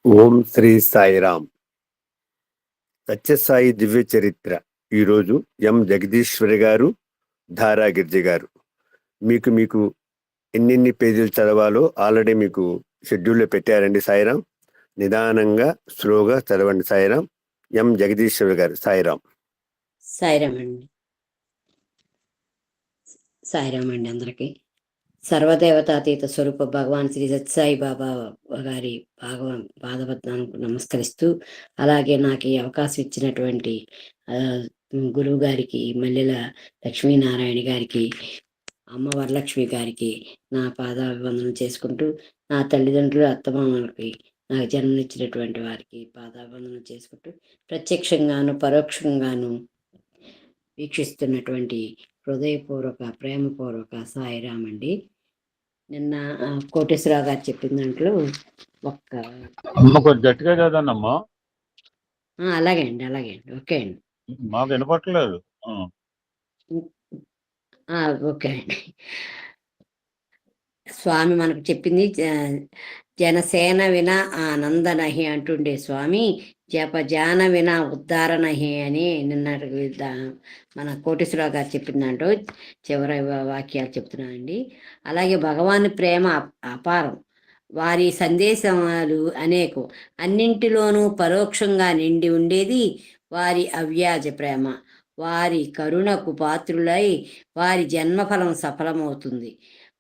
ఓం శ్రీ సాయిరామ్. సత్యసాయి దివ్య చరిత్ర. ఈరోజు ఎం జగదీశ్వరి గారు, ధారా గిరిజ గారు. మీకు ఎన్నెన్ని పేజీలు చదవాలో ఆల్రెడీ మీకు షెడ్యూల్లో పెట్టారండి. సాయిరామ్, నిదానంగా స్లోగా చదవండి. సాయిరామ్. ఎం జగదీశ్వరి గారు. సాయిరామ్. సాయిరామ్ అండి. సాయిరామ్ అండి అందరికీ. సర్వదేవతాతీత స్వరూప భగవాన్ శ్రీ సత్యసాయి బాబా గారి పాదపద్మానికి నమస్కరిస్తూ, అలాగే నాకు ఈ అవకాశం ఇచ్చినటువంటి గురువు గారికి, మల్లెల లక్ష్మీనారాయణ గారికి, అమ్మ వరలక్ష్మి గారికి నా పాదాభివందనం చేసుకుంటూ, నా తల్లిదండ్రులు అత్తమామలకి, నాకు జన్మనిచ్చినటువంటి వారికి పాదాభివందనం చేసుకుంటూ, ప్రత్యక్షంగాను పరోక్షంగాను వీక్షిస్తున్నటువంటి హృదయపూర్వక ప్రేమపూర్వక సాయిరామ్ అండి. నిన్న కోటేశ్వరరావు గారు చెప్పిన దాంట్లో గట్టిగా చదవనమ్మా. అలాగే అండి, ఓకే అండి. మాకు వినపట్లేదు. ఓకే అండి. స్వామి మనకు చెప్పింది, జనసేన వినా ఆనందనహి అంటుండే స్వామి, జాన వినా ఉద్ధారనహి అని నిన్న మన కోటేశ్వరరావు గారు చెప్పిందంటూ చివరి వాక్యాలు చెప్తున్నానండి. అలాగే భగవాన్ ప్రేమ అపారం, వారి సందేశాలు అనేకం, అన్నింటిలోనూ పరోక్షంగా నిండి ఉండేది వారి అవ్యాజ ప్రేమ. వారి కరుణకు పాత్రులై వారి జన్మఫలం సఫలమవుతుంది.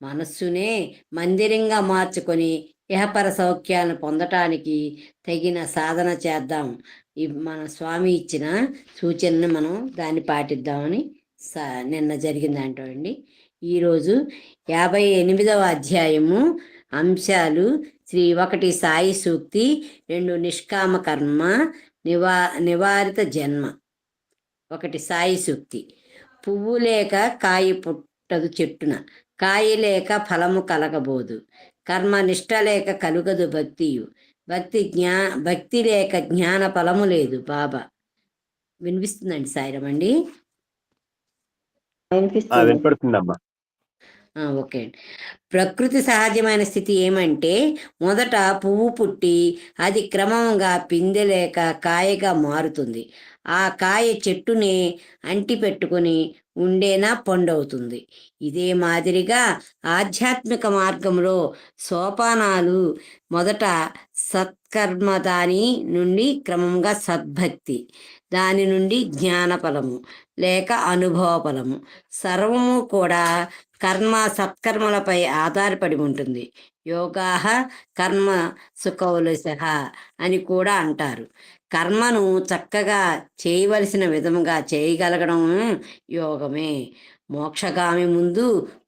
మనస్సునే మందిరంగా మార్చుకొని ఇహపర సౌఖ్యాలను పొందటానికి తగిన సాధన చేద్దాం. మన స్వామి ఇచ్చిన సూచనను మనం దాన్ని పాటిద్దామని నిన్న జరిగిందంటో అండి. ఈరోజు 58వ అధ్యాయము అంశాలు: 1 సాయి సూక్తి, 2 నిష్కామ కర్మ నివారిత జన్మ. 1 సాయి సూక్తి: పువ్వు లేక కాయ పుట్టదు చెట్టున, కాయ లేక ఫలము కలగబోదు, కర్మ నిష్ట లేక కలుగదు భక్తియు, భక్తి లేక జ్ఞాన ఫలము లేదు. బాబా. వినిపిస్తుందండి సాయిరామ్ అండి? వినపడుతుందమ్మా. ఓకే అండి. ప్రకృతి సహజమైన స్థితి ఏమంటే, మొదట పువ్వు పుట్టి అది క్రమంగా పిందె లేక కాయగా మారుతుంది. ఆ కాయ చెట్టుని అంటి పెట్టుకుని ఉండేనా పండవుతుంది. ఇదే మాదిరిగా ఆధ్యాత్మిక మార్గంలో సోపానాలు: మొదట సత్కర్మ, దాని నుండి క్రమంగా సద్భక్తి, దాని నుండి జ్ఞానఫలము లేక అనుభవ ఫలము. సర్వము కూడా సత్కర్మలపై ఆధారపడి ఉంటుంది. యోగాహ కర్మ సుఖౌలసః అని కూడా అంటారు. కర్మను చక్కగా చేయవలసిన విధముగా చేయగలగడం యోగమే. మోక్షగామి ముందు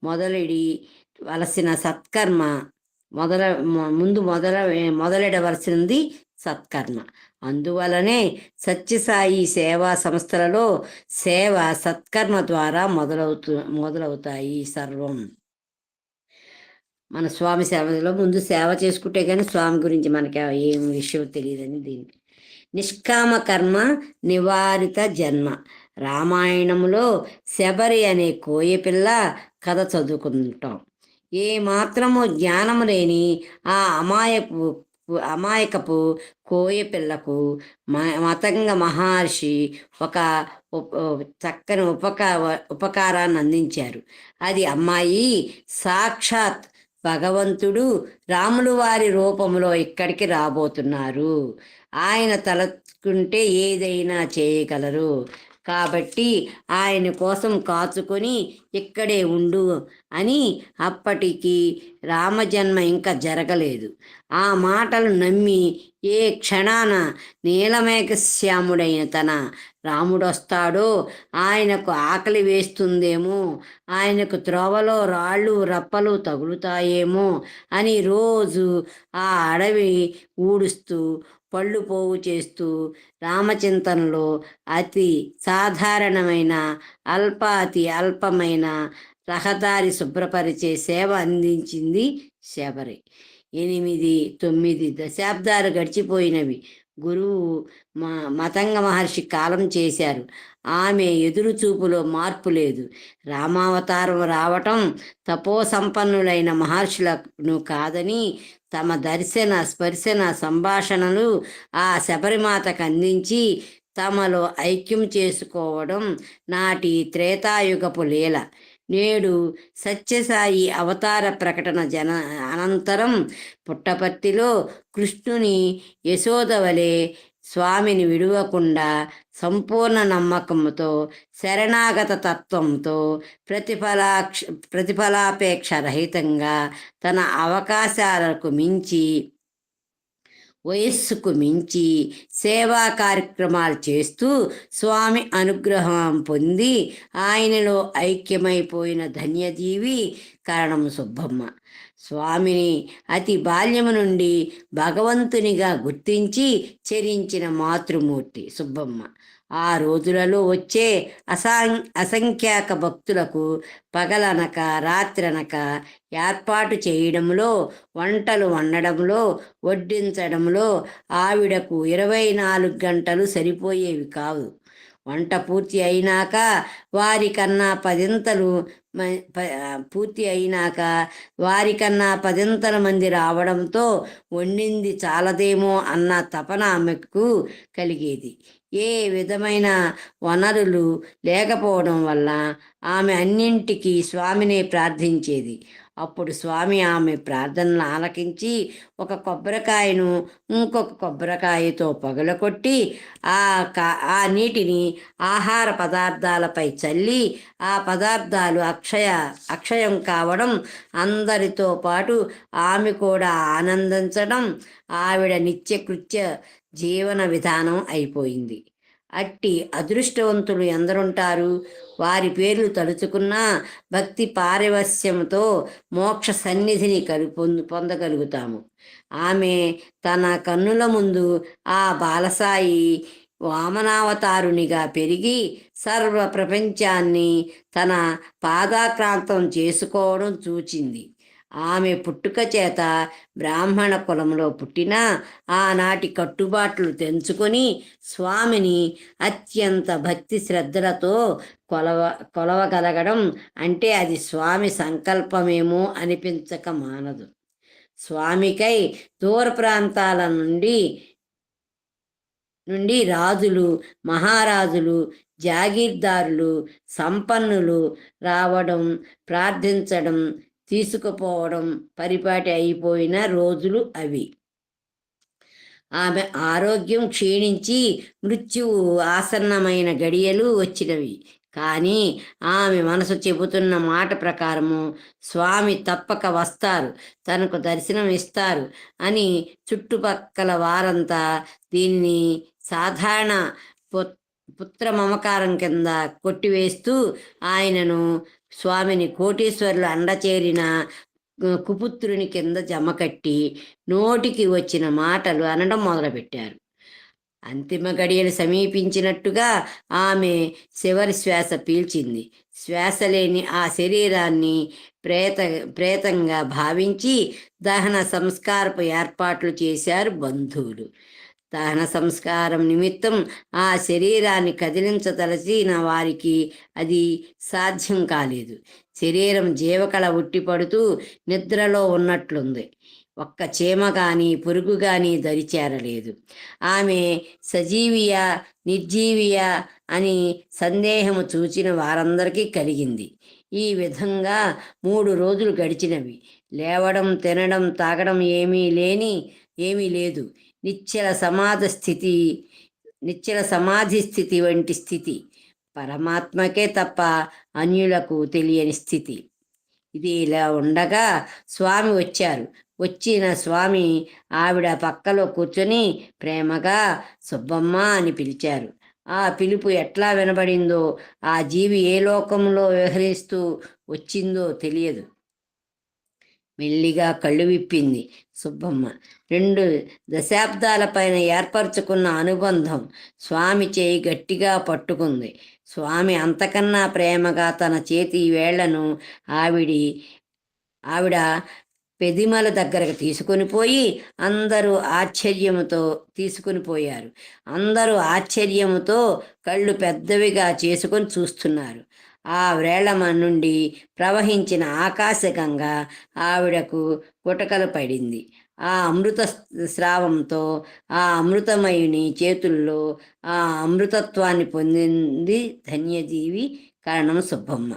మొదలెడవలసిన సత్కర్మ మొదలెడవలసింది సత్కర్మ. అందువలనే సత్యసాయి సేవా సంస్థలలో సేవ సత్కర్మ ద్వారా మొదలవుతాయి. సర్వం మన స్వామి సేవలో ముందు సేవ చేసుకుంటే కానీ స్వామి గురించి మనకి ఏం విషయం తెలియదని దీనికి. నిష్కామ కర్మ నివారిత జన్మ. రామాయణంలో శబరి అనే కోయపిల్ల కథ చదువుకుంటాం. ఏ మాత్రము జ్ఞానము లేని ఆ అమాయకపు కోయపిల్లకు మతంగ మహర్షి ఒక చక్కని ఉపకారాన్ని అందించారు. అది అమ్మాయి, సాక్షాత్ భగవంతుడు రాములు వారి రూపంలో ఇక్కడికి రాబోతున్నారు. ఆయన తలుచుకుంటే ఏదైనా చేయగలరు. కాబట్టి ఆయన కోసం కాచుకొని ఇక్కడే ఉండు అని. అప్పటికి రామజన్మ ఇంకా జరగలేదు. ఆ మాటలు నమ్మి ఏ క్షణాన నీలమేఘశ్యాముడైన తన రాముడొస్తాడో, ఆయనకు ఆకలి వేస్తుందేమో, ఆయనకు త్రోవలో రాళ్ళు రప్పలు తగులుతాయేమో అని రోజు ఆ అడవి ఊడుస్తూ పళ్ళు పోగు చేస్తూ రామచింతనలో అతి సాధారణమైన అతి అల్పమైన రహదారి శుభ్రపరిచే సేవ అందించింది శబరి. 8-9 దశాబ్దాలు గడిచిపోయినవి. గురువు మతంగ మహర్షి కాలం చేశారు. ఆమె ఎదురు చూపులో మార్పు లేదు. రామావతారం రావటం తపో సంపన్నులైన మహర్షులను కాదని తమ దర్శన స్పర్శన సంభాషణలు ఆ శబరిమాతకు అందించి తమలో ఐక్యం చేసుకోవడం నాటి త్రేతాయుగపు లీల. నేడు సత్యసాయి అవతార ప్రకటన అనంతరం పుట్టపర్తిలో కృష్ణుని యశోద వలె స్వామిని విడువకుండా సంపూర్ణ నమ్మకంతో శరణాగత తత్వంతో ప్రతిఫలాపేక్ష రహితంగా తన అవకాశాలకు మించి వయస్సుకు మించి సేవా కార్యక్రమాలు చేస్తూ స్వామి అనుగ్రహం పొంది ఆయనలో ఐక్యమైపోయిన ధన్యజీవి కరణం సుబ్బమ్మ. స్వామిని అతి బాల్యము నుండి భగవంతునిగా గుర్తించి చరించిన మాతృమూర్తి సుబ్బమ్మ. ఆ రోజులలో వచ్చే అసంఖ్యాక భక్తులకు పగలనక రాత్రనక ఏర్పాటు చేయడంలో, వంటలు వండడంలో, వడ్డించడంలో ఆవిడకు 24 గంటలు సరిపోయేవి కావు. వంట పూర్తి అయినాక వారికన్నా పదింతల మంది రావడంతో వండింది చాలదేమో అన్న తపన ఆమెకు కలిగేది. ఏ విధమైన వనరులు లేకపోవడం వల్ల ఆమె అన్నింటికీ స్వామినే ప్రార్థించేది. అప్పుడు స్వామి ఆమె ప్రార్థనలు ఆలకించి ఒక కొబ్బరికాయను ఇంకొక కొబ్బరికాయతో పగలకొట్టి ఆ నీటిని ఆహార పదార్థాలపై చల్లి ఆ పదార్థాలు అక్షయం కావడం, అందరితో పాటు ఆమె కూడా ఆనందించడం ఆవిడ నిత్యకృత్య జీవన విధానం అయిపోయింది. అట్టి అదృష్టవంతులు ఎందరుంటారు? వారి పేర్లు తలుచుకున్నా భక్తి పారవస్యంతో మోక్ష సన్నిధిని పొందగలుగుతాము. ఆమె తన కన్నుల ముందు ఆ బాలసాయి వామనావతారునిగా పెరిగి సర్వ ప్రపంచాన్ని తన పాదాక్రాంతం చేసుకోవడం చూచింది. ఆమె పుట్టుక చేత బ్రాహ్మణ కులంలో పుట్టిన ఆనాటి కట్టుబాట్లు తెంచుకొని స్వామిని అత్యంత భక్తి శ్రద్ధలతో కొలవగలగడం అంటే అది స్వామి సంకల్పమేమో అనిపించక మానదు. స్వామికై దూర ప్రాంతాల నుండి రాజులు, మహారాజులు, జాగీర్దారులు, సంపన్నులు రావడం, ప్రార్థించడం, తీసుకుపోవడం పరిపాటి అయిపోయిన రోజులు అవి. ఆమె ఆరోగ్యం క్షీణించి మృత్యువు ఆసన్నమైన గడియలు వచ్చినవి. కానీ ఆమె మనసు చెబుతున్న మాట ప్రకారము స్వామి తప్పక వస్తారు, తనకు దర్శనం ఇస్తారు అని చుట్టుపక్కల వారంతా దీన్ని సాధారణ పుత్ర మమకారం కింద కొట్టివేస్తూ ఆయనను స్వామిని కోటీశ్వరులు అండచేరిన కుపుత్రుని కింద జమకట్టి నోటికి వచ్చిన మాటలు అనడం మొదలుపెట్టారు. అంతిమ గడియలు సమీపించినట్టుగా ఆమె చివరి శ్వాస పీల్చింది. శ్వాస లేని ఆ శరీరాన్ని ప్రేతంగా భావించి దహన సంస్కారపు ఏర్పాట్లు చేశారు బంధువులు. దహన సంస్కారం నిమిత్తం ఆ శరీరాన్ని కదిలించదలచిన వారికి అది సాధ్యం కాలేదు. శరీరం జీవకళ ఉట్టిపడుతూ నిద్రలో ఉన్నట్లుంది. ఒక్క చీమ కానీ పురుగు కానీ దరిచేరలేదు. ఆమె సజీవియా నిర్జీవియా అని సందేహము చూచిన వారందరికీ కలిగింది. ఈ విధంగా 3 రోజులు గడిచినవి. లేవడం, తినడం, తాగడం ఏమీ లేదు. నిశ్చల సమాధి స్థితి వంటి స్థితి. పరమాత్మకే తప్ప అన్యులకు తెలియని స్థితి. ఇది ఇలా ఉండగా స్వామి వచ్చారు. వచ్చిన స్వామి ఆవిడ పక్కలో కూర్చొని ప్రేమగా సుబ్బమ్మ అని పిలిచారు. ఆ పిలుపు ఎట్లా వినబడిందో, ఆ జీవి ఏ లోకంలో విహరిస్తూ వచ్చిందో తెలియదు. మెల్లిగా కళ్ళు విప్పింది సుబ్బమ్మ. 2 దశాబ్దాల పైన ఏర్పరచుకున్న అనుబంధం స్వామి చేయి గట్టిగా పట్టుకుంది. స్వామి అంతకన్నా ప్రేమగా తన చేతి వేళ్లను ఆవిడ పెదిమల దగ్గరకు తీసుకొని పోయి అందరూ ఆశ్చర్యముతో తీసుకుని పోయారు. అందరూ ఆశ్చర్యముతో కళ్ళు పెద్దవిగా చేసుకొని చూస్తున్నారు. ఆ వ్రేళమ నుండి ప్రవహించిన ఆకాశగంగ ఆవిడకు గుటకలు పడింది. ఆ అమృత స్రావంతో ఆ అమృతమయుని చేతుల్లో ఆ అమృతత్వాన్ని పొందింది ధన్యజీవి కరణం సుబ్బమ్మ.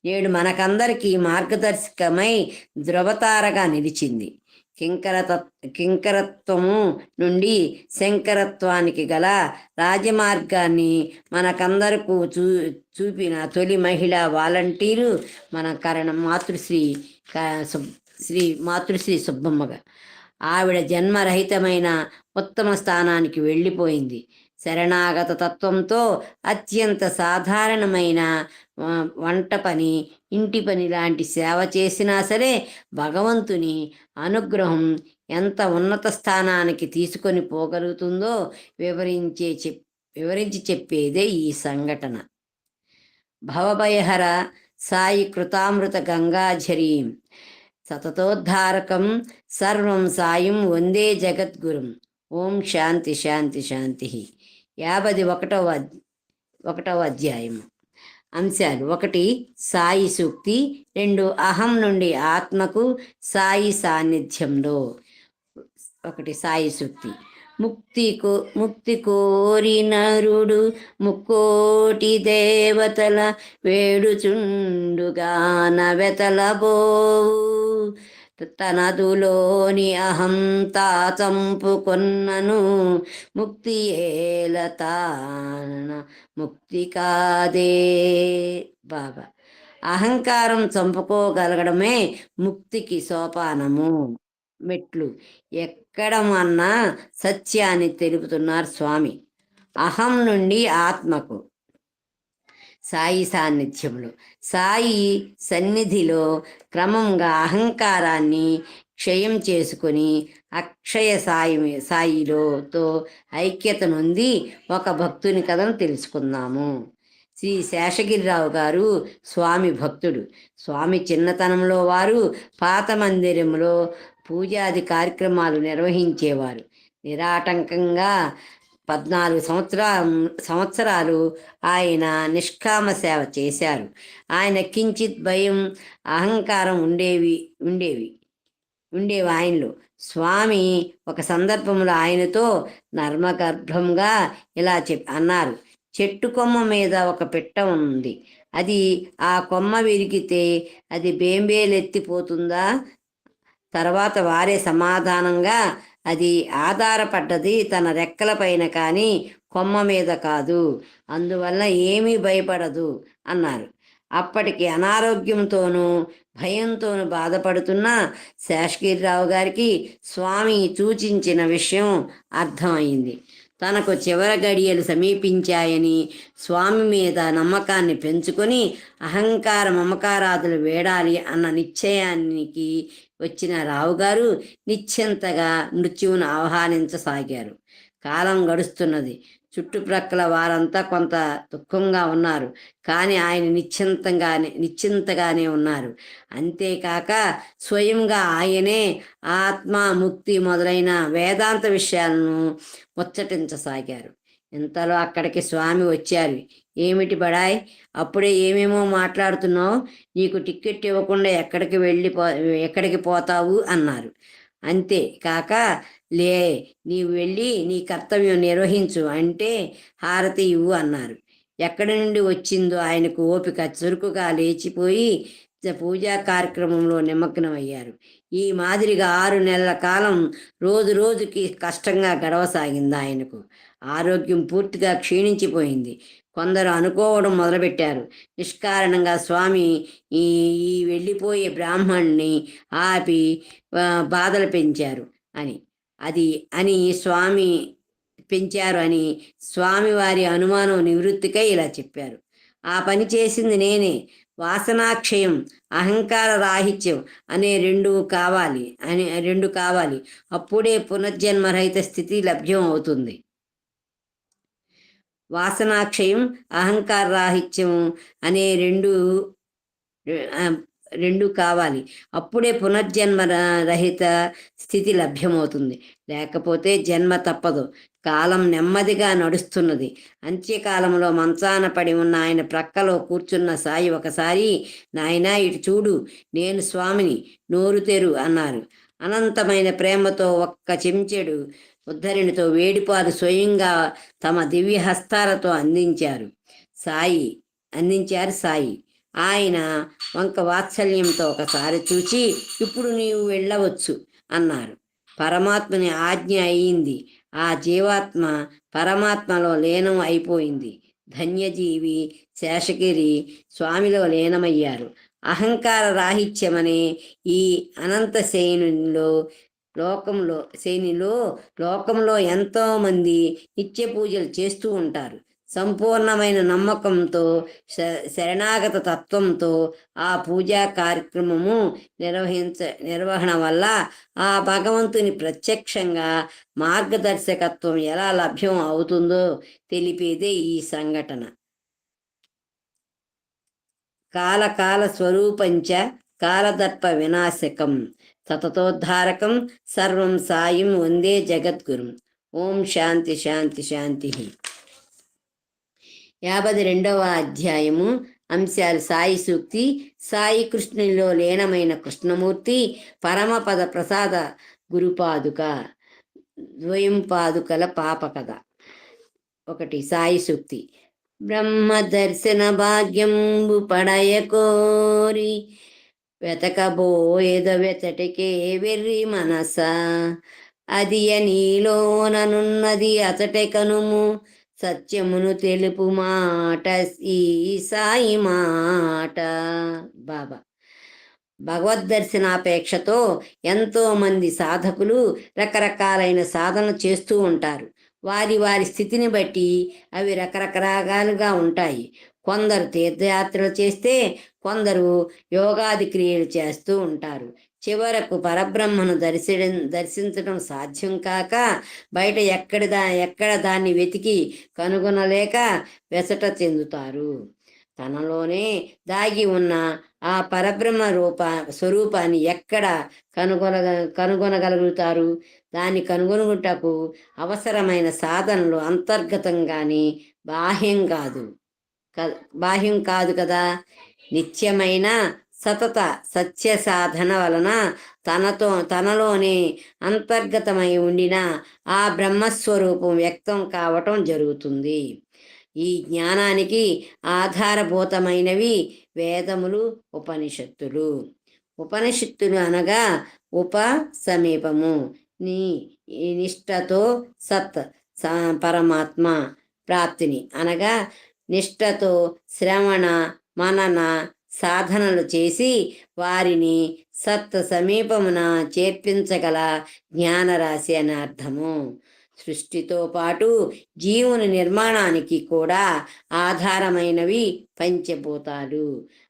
నేడు మనకందరికీ మార్గదర్శకమై ధృవతారగా నిలిచింది. కింకరత్వము నుండి శంకరత్వానికి గల రాజమార్గాన్ని మనకందరకు చూపిన తొలి మహిళా వాలంటీరు మన శ్రీ మాతృశ్రీ సుబ్బమ్మగా. ఆవిడ జన్మరహితమైన ఉత్తమ స్థానానికి వెళ్ళిపోయింది. శరణాగత తత్వంతో అత్యంత సాధారణమైన వంట పని, ఇంటి పని లాంటి సేవ చేసినా సరే భగవంతుని అనుగ్రహం ఎంత ఉన్నత స్థానానికి తీసుకొని పోగలుగుతుందో వివరించి చెప్పేదే ఈ సంఘటన. భవభయహర సాయి కృతామృత గంగాఝరీం సతతోద్ధారకం సర్వం సాయం వందే జగద్గురుం. ఓం శాంతి శాంతి శాంతి. 51వ అధ్యాయము. అంశాలు: 1 సాయి సూక్తి, 2 అహం నుండి ఆత్మకు సాయి సాన్నిధ్యంలో. 1 సాయి సూక్తి. ముక్తి కోరి నరుడు ముక్కోటి దేవతల వేడుచుండుగాన వెతలబోవు తనదులోని అహం తా చంపుకొన్నను ముక్తి ఏలతాన ముక్తి కాదే. బాబా, అహంకారం చంపుకోగలగడమే ముక్తికి సోపానము, మెట్లు ఎక్కడమన్నా సత్యాన్ని తెలుపుతున్నారు స్వామి. అహం నుండి ఆత్మకు సాయి సాన్నిధ్యంలో. సాయి సన్నిధిలో క్రమంగా అహంకారాన్ని క్షయం చేసుకుని అక్షయ సాయిలోతో ఐక్యత నొంది ఒక భక్తుని కథను తెలుసుకుందాము. శ్రీ శేషగిరిరావు గారు స్వామి భక్తుడు. స్వామి చిన్నతనంలో వారు పాత మందిరంలో పూజాది కార్యక్రమాలు నిర్వహించేవారు. నిరాటంకంగా 14 సంవత్సరాలు ఆయన నిష్కామ సేవ చేశారు. ఆయన కించిత్ భయం, అహంకారం ఉండేవి ఆయనలో. స్వామి ఒక సందర్భంలో ఆయనతో నర్మగర్భంగా ఇలా అన్నారు: చెట్టు కొమ్మ మీద ఒక పిట్ట ఉంది. అది ఆ కొమ్మ విరిగితే అది బేంబేలెత్తిపోతుందా? తర్వాత వారే సమాధానంగా, అది ఆధారపడ్డది తన రెక్కల పైన కానీ కొమ్మ మీద కాదు, అందువల్ల ఏమీ భయపడదు అన్నారు. అప్పటికి అనారోగ్యంతోనూ భయంతోనూ బాధపడుతున్న శేషగిరిరావు గారికి స్వామి సూచించిన విషయం అర్థమైంది. తనకు చివరి గడియలు సమీపించాయని స్వామి మీద నమ్మకాన్ని పెంచుకొని అహంకార మమకారాదులు వేడాలి అన్న నిశ్చయానికి వచ్చిన రావుగారు నిశ్చింతగా మృత్యువును ఆహ్వానించసాగారు. కాలం గడుస్తున్నది. చుట్టుప్రక్కల వారంతా కొంత దుఃఖంగా ఉన్నారు, కానీ ఆయన నిశ్చింతగానే ఉన్నారు. అంతేకాక స్వయంగా ఆయనే ఆత్మ, ముక్తి మొదలైన వేదాంత విషయాలను ముచ్చటించసాగారు. ఇంతలో అక్కడికి స్వామి వచ్చారు. ఏమిటి బడాయ్, అప్పుడే ఏమేమో మాట్లాడుతున్నావు? నీకు టిక్కెట్ ఇవ్వకుండా ఎక్కడికి పోతావు అన్నారు. అంతేకాక, నీవు వెళ్ళి నీ కర్తవ్యం నిర్వహించు అంటే హారతి ఇవ్వు అన్నారు. ఎక్కడి నుండి వచ్చిందో ఆయనకు ఓపిక. చురుకుగా లేచిపోయి పూజా కార్యక్రమంలో నిమగ్నమయ్యారు. ఈ మాదిరిగా 6 నెలల కాలం రోజు రోజుకి కష్టంగా గడవసాగింది ఆయనకు. ఆరోగ్యం పూర్తిగా క్షీణించిపోయింది. కొందరు అనుకోవడం మొదలుపెట్టారు, నిష్కారణంగా స్వామి ఈ వెళ్ళిపోయే బ్రాహ్మణ్ణి ఆపి బాధలు పెంచారు అని స్వామివారి అనుమానం నివృత్తికై ఇలా చెప్పారు. ఆ పని చేసింది నేనే. వాసనాక్షయం, అహంకార రాహిత్యం అనే రెండు కావాలి. అప్పుడే పునర్జన్మరహిత స్థితి లభ్యం అవుతుంది. వాసనాక్షయం, అహంకార రాహిత్యం అనే రెండు కావాలి. అప్పుడే పునర్జన్మ రహిత స్థితి లభ్యమవుతుంది. లేకపోతే జన్మ తప్పదు. కాలం నెమ్మదిగా నడుస్తున్నది. అంత్యకాలంలో మంచాన పడి ఉన్న ఆయన ప్రక్కలో కూర్చున్న సాయి ఒకసారి, నాయనా ఇటు చూడు, నేను స్వామిని, నోరు తెరు అన్నారు. అనంతమైన ప్రేమతో ఒక్క చెంచెడు ఉద్ధరిణితో వేడిపాలు స్వయంగా తమ దివ్య హస్తాలతో అందించారు సాయి. ఆయన వంక వాత్సల్యంతో ఒకసారి చూచి, ఇప్పుడు నీవు వెళ్ళవచ్చు అన్నారు. పరమాత్మని ఆజ్ఞ అయింది. ఆ జీవాత్మ పరమాత్మలో లీనం అయిపోయింది. ధన్యజీవి శేషగిరి స్వామిలో లీనమయ్యారు. అహంకార రాహిత్యమనే ఈ అనంత లోకంలో ఎంతోమంది నిత్య పూజలు చేస్తూ ఉంటారు. సంపూర్ణమైన నమ్మకంతో, శరణాగత తత్వంతో ఆ పూజా కార్యక్రమము నిర్వహణ వల్ల ఆ భగవంతుని ప్రత్యక్షంగా మార్గదర్శకత్వం ఎలా లభ్యం అవుతుందో తెలిపేదే ఈ సంఘటన. కాలకాల స్వరూపంచ కాలదర్ప వినాశకం సతతోద్ధారకం సర్వం సాయం వందే జగద్గురుం. ఓం శాంతి శాంతి శాంతి. 52వ అధ్యాయము. అంశాలు: సాయి సూక్తి, సాయి కృష్ణునిలో లీనమైన కృష్ణమూర్తి, పరమపద ప్రసాద గురుపాదుక, ద్వయం పాదుకల పాప కథ. 1. సాయి సూక్తి. బ్రహ్మ దర్శన భాగ్యంబు పడయ కోరి వెతకబోయేద వెతటికే వెర్రి మనస, అదియ నీలోననున్నది అతటే కనుము, సత్యమును తెలుపు మాట ఈ సాయి మాట. బాబా. భగవద్దర్శనాపేక్షతో ఎంతో మంది సాధకులు రకరకాలైన సాధనలు చేస్తూ ఉంటారు. వారి వారి స్థితిని బట్టి అవి రకరకాలుగా ఉంటాయి. కొందరు తీర్థయాత్రలు చేస్తే, కొందరు యోగాది క్రియలు చేస్తూ ఉంటారు. చివరకు పరబ్రహ్మను దర్శించడం సాధ్యం కాక బయట ఎక్కడ దాన్ని వెతికి కనుగొనలేక వెసట చెందుతారు. తనలోనే దాగి ఉన్న ఆ పరబ్రహ్మ స్వరూపాన్ని ఎక్కడ కనుగొనగలుగుతారు? దాన్ని కనుగొనుటకు అవసరమైన సాధనలు అంతర్గతంగాని బాహ్యం కాదు కదా. నిత్యమైన సతత సత్య సాధన వలన తనలోనే అంతర్గతమై ఉండిన ఆ బ్రహ్మస్వరూపం వ్యక్తం కావటం జరుగుతుంది. ఈ జ్ఞానానికి ఆధారభూతమైనవి వేదములు, ఉపనిషత్తులు. ఉపనిషత్తులు అనగా ఉప సమీపము, నిష్టతో సత్ పరమాత్మ ప్రాప్తిని అనగా నిష్టతో శ్రవణ మనన సాధనలు చేసి వారిని సత్ సమీపమున చేర్పించగల జ్ఞానరాశి అని అర్థము. సృష్టితో పాటు జీవుని నిర్మాణానికి కూడా ఆధారమైనవి పంచభూతాలు.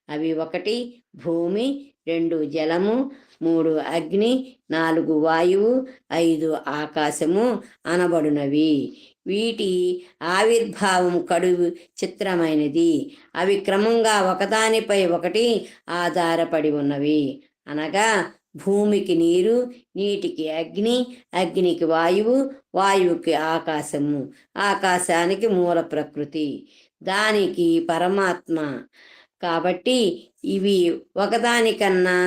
అవి 1 భూమి, 2 జలము, 3 అగ్ని, 4 వాయువు, 5 ఆకాశము అనబడునవి. వీటి ఆవిర్భావం కడు చిత్రమైనది. అవి క్రమంగా ఒకదానిపై ఒకటి ఆధారపడి ఉన్నవి. అనగా భూమికి నీరు, నీటికి అగ్ని, అగ్నికి వాయువు, వాయువుకి ఆకాశము, ఆకాశానికి మూల ప్రకృతి, దానికి పరమాత్మ. కాబట్టి ఇవి ఒకదానికన్నా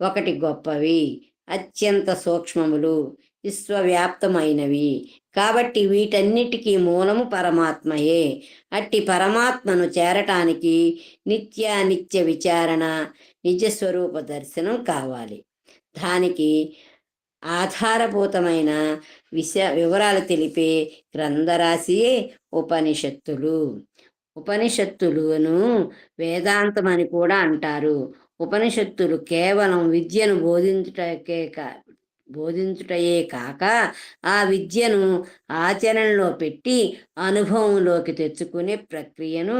ఒకటి గొప్పవి, అత్యంత సూక్ష్మములు, విశ్వవ్యాప్తమైనవి. కాబట్టి వీటన్నిటికీ మూలము పరమాత్మయే. అట్టి పరమాత్మను చేరటానికి నిత్య విచారణ, నిజస్వరూప దర్శనం కావాలి. దానికి ఆధారభూతమైన వివరాలు తెలిపే గ్రంథరాశియే ఉపనిషత్తులు. ఉపనిషత్తులను వేదాంతం అని కూడా అంటారు. ఉపనిషత్తులు కేవలం విద్యను బోధించుటయే కాక ఆ విద్యను ఆచరణలో పెట్టి అనుభవంలోకి తెచ్చుకునే ప్రక్రియను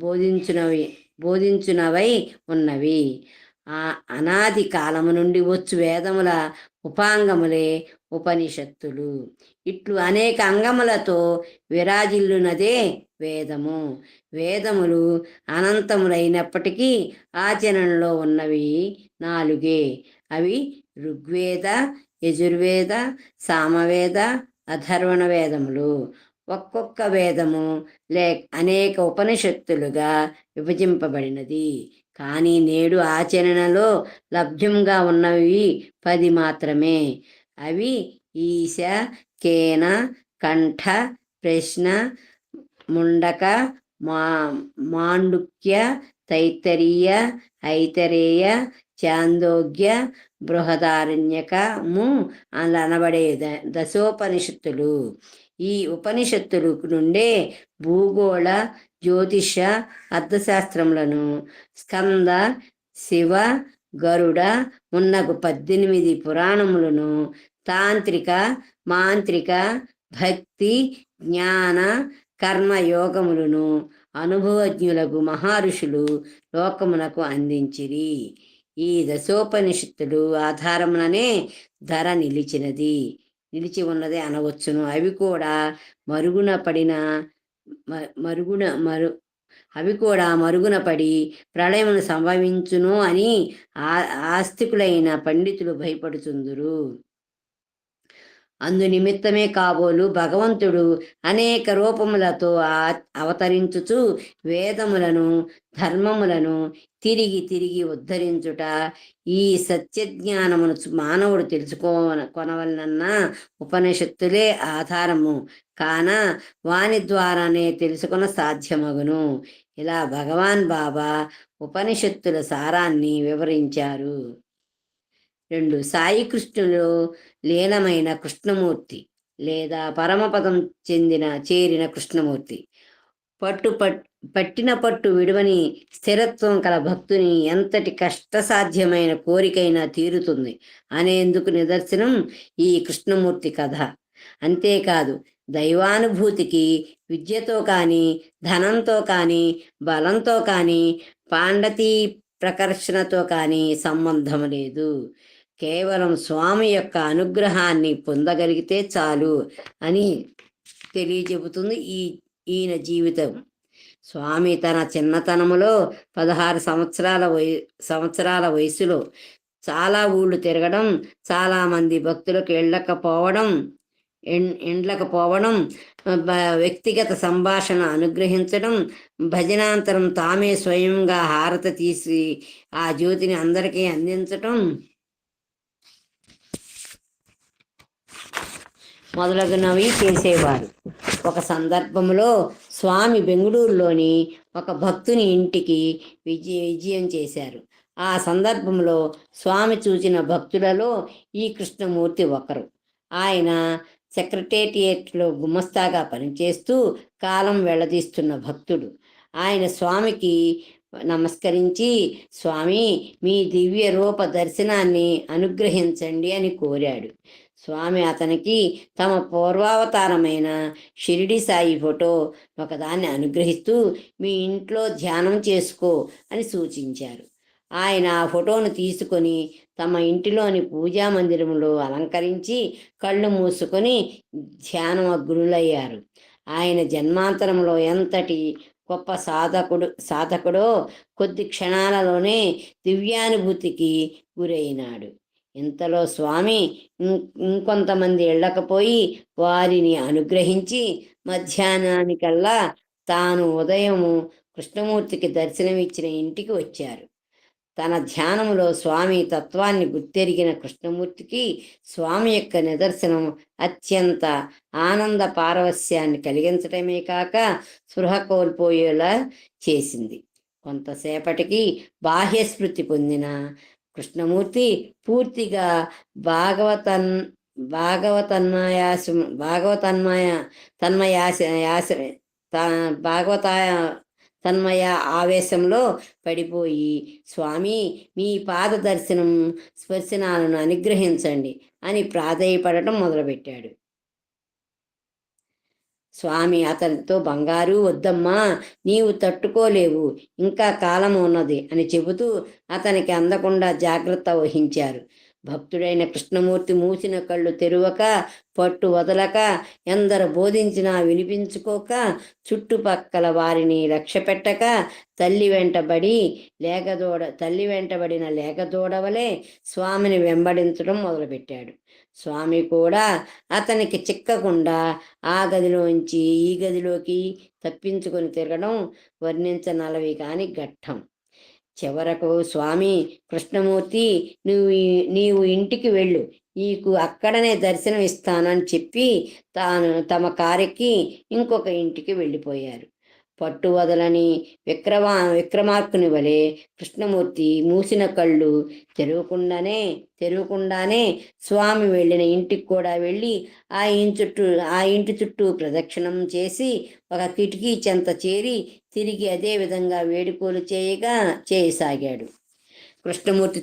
బోధించునవై ఉన్నవి. ఆ అనాది కాలము నుండి వచ్చు వేదముల ఉపాంగములే ఉపనిషత్తులు. ఇట్లు అనేక అంగములతో విరాజిల్లునదే వేదము. వేదములు అనంతములైనప్పటికీ ఆచరణలో ఉన్నవి నాలుగే. అవి ఋగ్వేద, యజుర్వేద, సామవేద, అథర్వణ వేదములు. ఒక్కొక్క వేదము అనేక ఉపనిషత్తులుగా విభజింపబడినది. కానీ నేడు ఆచరణలో లభ్యంగా ఉన్నవి 10 మాత్రమే. అవి ఈశ, కేన, కంఠ, ప్రశ్న, ముండక, మా మాండుక్య, తైత్తరీయ, ఐతరేయ, చాందోగ్య, బృహదారణ్యకము అనబడే దశోపనిషత్తులు. ఈ ఉపనిషత్తులు నుండే భూగోళ, జ్యోతిష, అర్థశాస్త్రములను, స్కంద, శివ, గరుడ మున్నగు 18 పురాణములను, తాంత్రిక, మాంత్రిక, భక్తి, జ్ఞాన, కర్మయోగములను అనుభవజ్ఞులకు మహర్షులు లోకమునకు అందించిరి. ఈ దశోపనిషత్తులు ఆధారముననే ధర నిలిచి ఉన్నది అనవచ్చును. అవి కూడా మరుగున పడి ప్రళయమును సంభవించును అని ఆస్తికులైన పండితులు భయపడుతుందురు. అందు నిమిత్తమే కాబోలు భగవంతుడు అనేక రూపములతో అవతరించుచు వేదములను, ధర్మములను తిరిగి ఉద్ధరించుట, ఈ సత్యజ్ఞానమును మానవుడు కొనవలనన్న ఉపనిషత్తులే ఆధారము కాన వాని ద్వారానే తెలుసుకొన సాధ్యమగును. ఇలా భగవాన్ బాబా ఉపనిషత్తుల సారాన్ని వివరించారు. 2. సాయి కృష్ణులో లీనమైన కృష్ణమూర్తి లేదా పరమపదం చేరిన కృష్ణమూర్తి. పట్టిన పట్టు విడువని స్థిరత్వం కల భక్తుని ఎంతటి కష్టసాధ్యమైన కోరికైనా తీరుతుంది అనేందుకు నిదర్శనం ఈ కృష్ణమూర్తి కథ. అంతేకాదు, దైవానుభూతికి విద్యతో కానీ, ధనంతో కానీ, బలంతో కానీ, పాండతీ ప్రకర్షణతో కానీ సంబంధం లేదు. కేవలం స్వామి యొక్క అనుగ్రహాన్ని పొందగలిగితే చాలు అని తెలియజెబుతుంది ఈయన జీవితం. స్వామి తన చిన్నతనములో 16 సంవత్సరాల వయసులో చాలా ఊళ్ళు తిరగడం, చాలామంది భక్తులకు ఎండ్లకపోవడం, వ్యక్తిగత సంభాషణ అనుగ్రహించడం, భజనాంతరం తామే స్వయంగా హారతి తీసి ఆ జ్యోతిని అందరికీ అందించటం మొదలగునవి చేసేవారు. ఒక సందర్భంలో స్వామి బెంగుళూరులోని ఒక భక్తుని ఇంటికి విజయం చేశారు. ఆ సందర్భంలో స్వామి చూసిన భక్తులలో ఈ కృష్ణమూర్తి ఒకరు. ఆయన సెక్రటేరియట్లో గుమస్తాగా పనిచేస్తూ కాలం వెళ్లదీస్తున్న భక్తుడు. ఆయన స్వామికి నమస్కరించి, స్వామి, మీ దివ్య రూప దర్శనాన్ని అనుగ్రహించండి అని కోరాడు. స్వామి అతనికి తమ పూర్వావతారమైన షిరిడి సాయి ఫోటో ఒకదాన్ని అనుగ్రహిస్తూ, మీ ఇంట్లో ధ్యానం చేసుకో అని సూచించారు. ఆయన ఆ ఫోటోను తీసుకొని తమ ఇంటిలోని పూజా మందిరంలో అలంకరించి కళ్ళు మూసుకొని ధ్యానమగ్నులయ్యారు. ఆయన జన్మాంతరంలో ఎంతటి గొప్ప సాధకుడో కొద్ది క్షణాలలోనే దివ్యానుభూతికి గురైనాడు. ఇంతలో స్వామి ఇంకొంతమంది ఇళ్ళకపోయి వారిని అనుగ్రహించి మధ్యాహ్నానికల్లా తాను ఉదయము కృష్ణమూర్తికి దర్శనమిచ్చిన ఇంటికి వచ్చారు. తన ధ్యానములో స్వామి తత్వాన్ని గుర్తెరిగిన కృష్ణమూర్తికి స్వామి యొక్క నిదర్శనం అత్యంత ఆనంద పారవస్యాన్ని కలిగించటమే కాక స్పృహ కోల్పోయేలా చేసింది. కొంతసేపటికి బాహ్యస్మృతి పొందిన కృష్ణమూర్తి పూర్తిగా తన్మయ ఆవేశంలో పడిపోయి, స్వామి, మీ పాద దర్శనం స్పర్శనాలను అనుగ్రహించండి అని ప్రాధేయపడటం మొదలుపెట్టాడు. స్వామి అతనితో, బంగారు, వద్దమ్మా, నీవు తట్టుకోలేవు, ఇంకా కాలం ఉన్నది అని చెబుతూ అతనికి అందకుండా జాగ్రత్త వహించారు. భక్తుడైన కృష్ణమూర్తి మూసిన కళ్ళు తెరువక, పట్టు వదలక, ఎందరు బోధించినా వినిపించుకోక, చుట్టుపక్కల వారిని లక్ష్యపెట్టక, తల్లి వెంటబడిన లేగదూడవలే స్వామిని వెంబడించడం మొదలుపెట్టాడు. స్వామి కూడా అతనికి చిక్కకుండా ఆ గదిలోంచి ఈ గదిలోకి తప్పించుకొని తిరగడం వర్ణించనలవి కాని ఘట్టం. చివరకు స్వామి, కృష్ణమూర్తి, నీవు ఇంటికి వెళ్ళు, నీకు అక్కడనే దర్శనం ఇస్తానని చెప్పి తమ కారెక్కి ఇంకొక ఇంటికి వెళ్ళిపోయారు. పట్టు వదలని విక్రమార్కుని వలె కృష్ణమూర్తి మూసిన కళ్ళు తెరవకుండానే స్వామి వెళ్ళిన ఇంటికి కూడా వెళ్ళి ఆ ఇంటి చుట్టూ ప్రదక్షిణం చేసి ఒక కిటికీ చెంత చేరి తిరిగి అదే విధంగా వేడుకోలు చేయసాగాడు. కృష్ణమూర్తి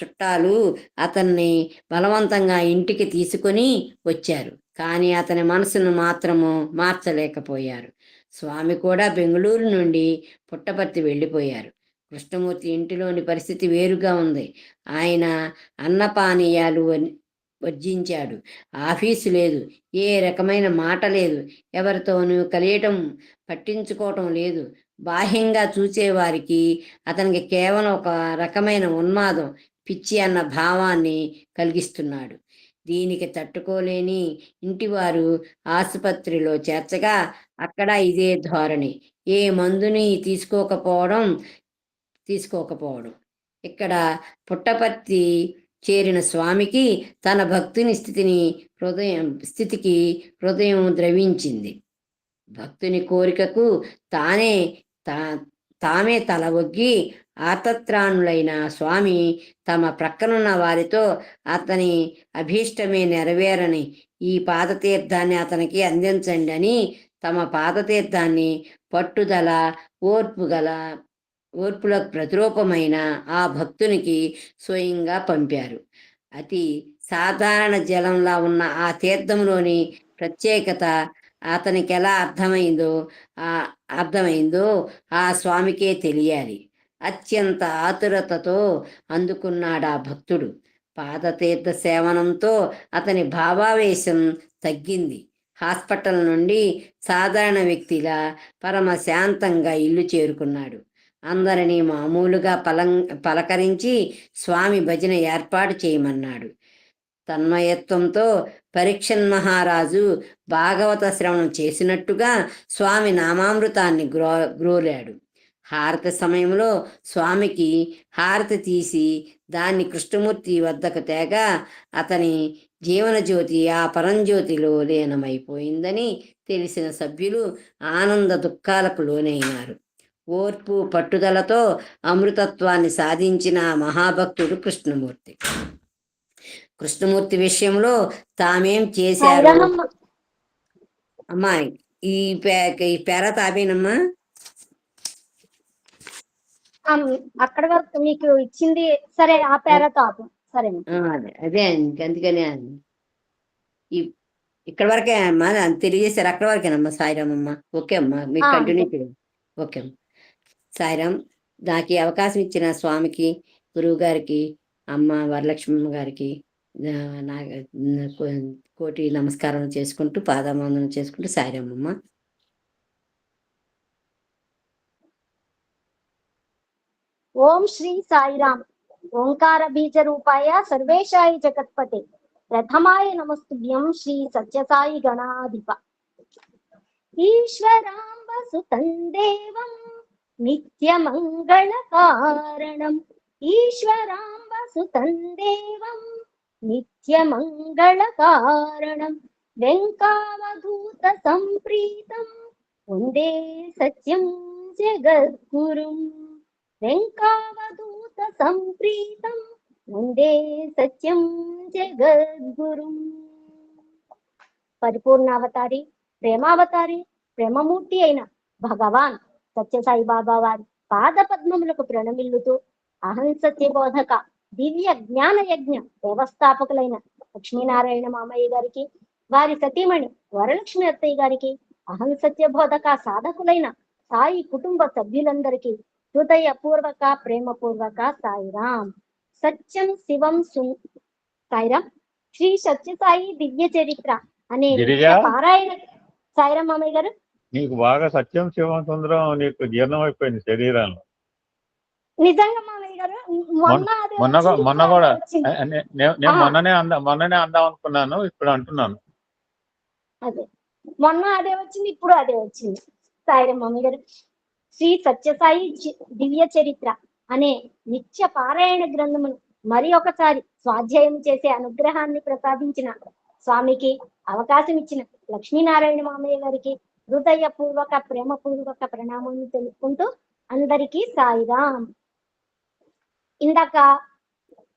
చుట్టాలు అతన్ని బలవంతంగా ఇంటికి తీసుకొని వచ్చారు. కానీ అతని మనసును మాత్రము మార్చలేకపోయారు. స్వామి కూడా బెంగళూరు నుండి పుట్టపర్తి వెళ్ళిపోయారు. కృష్ణమూర్తి ఇంటిలోని పరిస్థితి వేరుగా ఉంది. ఆయన అన్నపానీయాలు వర్జించాడు. ఆఫీసు లేదు, ఏ రకమైన మాట లేదు, ఎవరితోనూ కలియటం పట్టించుకోవటం లేదు. బాహ్యంగా చూసేవారికి అతనికి కేవలం ఒక రకమైన ఉన్మాదం, పిచ్చి అన్న భావాన్ని కలిగిస్తున్నాడు. దీనికి తట్టుకోలేని ఇంటివారు ఆసుపత్రిలో చేర్చగా అక్కడ ఇదే ధోరణి. ఏ మందుని తీసుకోకపోవడం. ఇక్కడ పుట్టపర్తి చేరిన స్వామికి తన భక్తుని స్థితికి హృదయం ద్రవించింది. భక్తుని కోరికకు తామే తల ఒగ్గి ఆతత్రాణులైన స్వామి తమ ప్రక్కనున్న వారితో అతని అభీష్టమే నెరవేరని ఈ పాదతీర్థాన్ని అతనికి అందించండి అని తమ పాదతీర్థాన్ని పట్టుదల, ఓర్పులకు ప్రతిరూపమైన ఆ భక్తునికి స్వయంగా పంపారు. అతి సాధారణ జలంలా ఉన్న ఆ తీర్థంలోని ప్రత్యేకత అతనికి ఎలా అర్థమైందో ఆ స్వామికే తెలియాలి. అత్యంత ఆతురతతో అందుకున్నాడు ఆ భక్తుడు. పాదతీర్థ సేవనంతో అతని భావావేశం తగ్గింది. హాస్పిటల్ నుండి సాధారణ వ్యక్తిలా పరమశాంతంగా ఇల్లు చేరుకున్నాడు. అందరినీ మామూలుగా పలకరించి స్వామి భజన ఏర్పాటు చేయమన్నాడు. తన్మయత్వంతో పరీక్షన్ మహారాజు భాగవత శ్రవణం చేసినట్టుగా స్వామి నామామృతాన్ని గ్రోలాడు. హారతి సమయంలో స్వామికి హారతి తీసి దాన్ని కృష్ణమూర్తి వద్దకు తేగా అతని జీవనజ్యోతి ఆ పరంజ్యోతిలో లీనమైపోయిందని తెలిసిన సభ్యులు ఆనంద దుఃఖాలకు లోనైనారు. ఓర్పు, పట్టుదలతో అమృతత్వాన్ని సాధించిన మహాభక్తుడు కృష్ణమూర్తి విషయంలో తామేం చేశారు అమ్మా? ఈ పేర తాపేనమ్మా. అక్కడ వరకు మీకు ఇచ్చింది సరే, ఆ పేర తాపు సరే. అదే అందుకనే ఇక్కడ వరకే అమ్మా తెలియజేశారు. అక్కడ వరకేనమ్మా. సాయిరామమ్మ. ఓకే అమ్మా, మీకు కంటిన్యూ చేయండి. ఓకే అమ్మా. సాయిరామ్. నాకు అవకాశం ఇచ్చిన స్వామికి, గురువు గారికి, అమ్మ వరలక్ష్మమ్మ గారికి కోటి నమస్కారం చేసుకుంటూ, పాదవందనం చేసుకుంటూ సాయిరామమ్మ. ఓం శ్రీ సాయిరామ్. ఓంకార బీజ రూపాయ సర్వేశాయ జగత్పతే ప్రథమాయ నమస్తుభ్యం శ్రీ సత్యసాయి గణాధిప. ఈశ్వరాంబ సుతం దేవం నిత్యమంగళ కారణం. ఈశ్వరాంబ సుతం దేవం నిత్యమంగళ కారణం. వెంకావధూత సంప్రీతం వందే సత్యం జగద్గురుం. వెంకావధూత సంప్రీతం వందే సత్యం జగద్గురుం. పరిపూర్ణావతారి, ప్రేమావతారి, ప్రేమమూర్తి అయిన భగవాన్ సత్యసాయి బాబా వారి పాద పద్మములకు ప్రణమిల్లుతూ అహం సత్య బోధక దివ్య జ్ఞాన యజ్ఞ వ్యవస్థాపకులైన లక్ష్మీనారాయణ మామయ్య గారికి, వారి సతీమణి వరలక్ష్మి అత్తయ్య గారికి, అహం సత్య బోధక సాధకులైన సాయి కుటుంబ సభ్యులందరికీ హృదయపూర్వక ప్రేమపూర్వక సాయిరాం. సత్యం శివం సాయిరాం శ్రీ సత్యసాయి దివ్య చరిత్ర అనే గిరిజ, నిత్య పారాయణ. సాయిరాం మామయ్య గారు, నీకు బాగా సత్యం శివం సుందరం నీకు జీర్ణం అయిపోయింది శరీరంలో. నిజంగా మామయ్య గారు మొన్న అదే మొన్న వచ్చింది, మొన్న ఇప్పుడు కూడా అదే వచ్చింది. నేను మొన్ననే అందాం అనుకున్నాను, ఇప్పుడు అంటున్నాను. అదే మొన్న అదే వచ్చింది, ఇప్పుడు అదే వచ్చింది. సాయిరాం మామయ్య గారు, శ్రీ సత్యసాయి దివ్య చరిత్ర అనే నిత్య పారాయణ గ్రంథమును మరి ఒకసారి స్వాధ్యాయం చేసే అనుగ్రహాన్ని ప్రసాదించిన స్వామికి, అవకాశం ఇచ్చిన లక్ష్మీనారాయణ మామయ్య గారికి హృదయపూర్వక ప్రేమపూర్వక ప్రణామాన్ని తెలుపుకుంటూ అందరికీ సాయిరాం. ఇందాక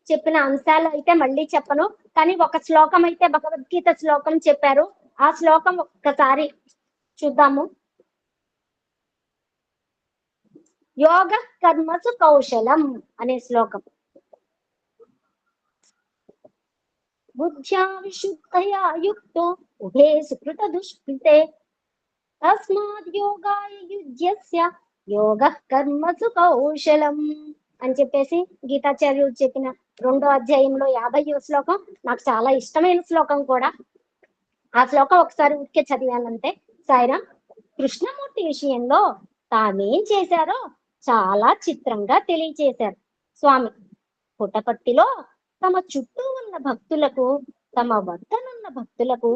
చెప్పిన అంశాలు అయితే మళ్ళీ చెప్పను, కానీ ఒక శ్లోకం అయితే భగవద్గీత శ్లోకం చెప్పారు. ఆ శ్లోకం ఒక్కసారి చూద్దాము. యోగ కర్మసు కౌశలం అనే శ్లోకం. బుద్ధ్యా విశుద్ధయా యుక్తో ఉభే సుకృత దుష్కృతే తస్మాద్ యోగాయ యుజ్యస్య యోగ కర్మసు కౌశలం అని చెప్పేసి గీతాచార్యుడు చెప్పిన 2వ అధ్యాయంలో 50వ శ్లోకం. నాకు చాలా ఇష్టమైన శ్లోకం కూడా. ఆ శ్లోకం ఒకసారి ఊరికే చదివానంతే. సాయిరాం, కృష్ణమూర్తి విషయంలో తామేం చేశారో చాలా చిత్రంగా తెలియచేశారు స్వామి. పుటపర్తిలో తమ చుట్టూ ఉన్న భక్తులకు, తమ వద్దనున్న భక్తులకు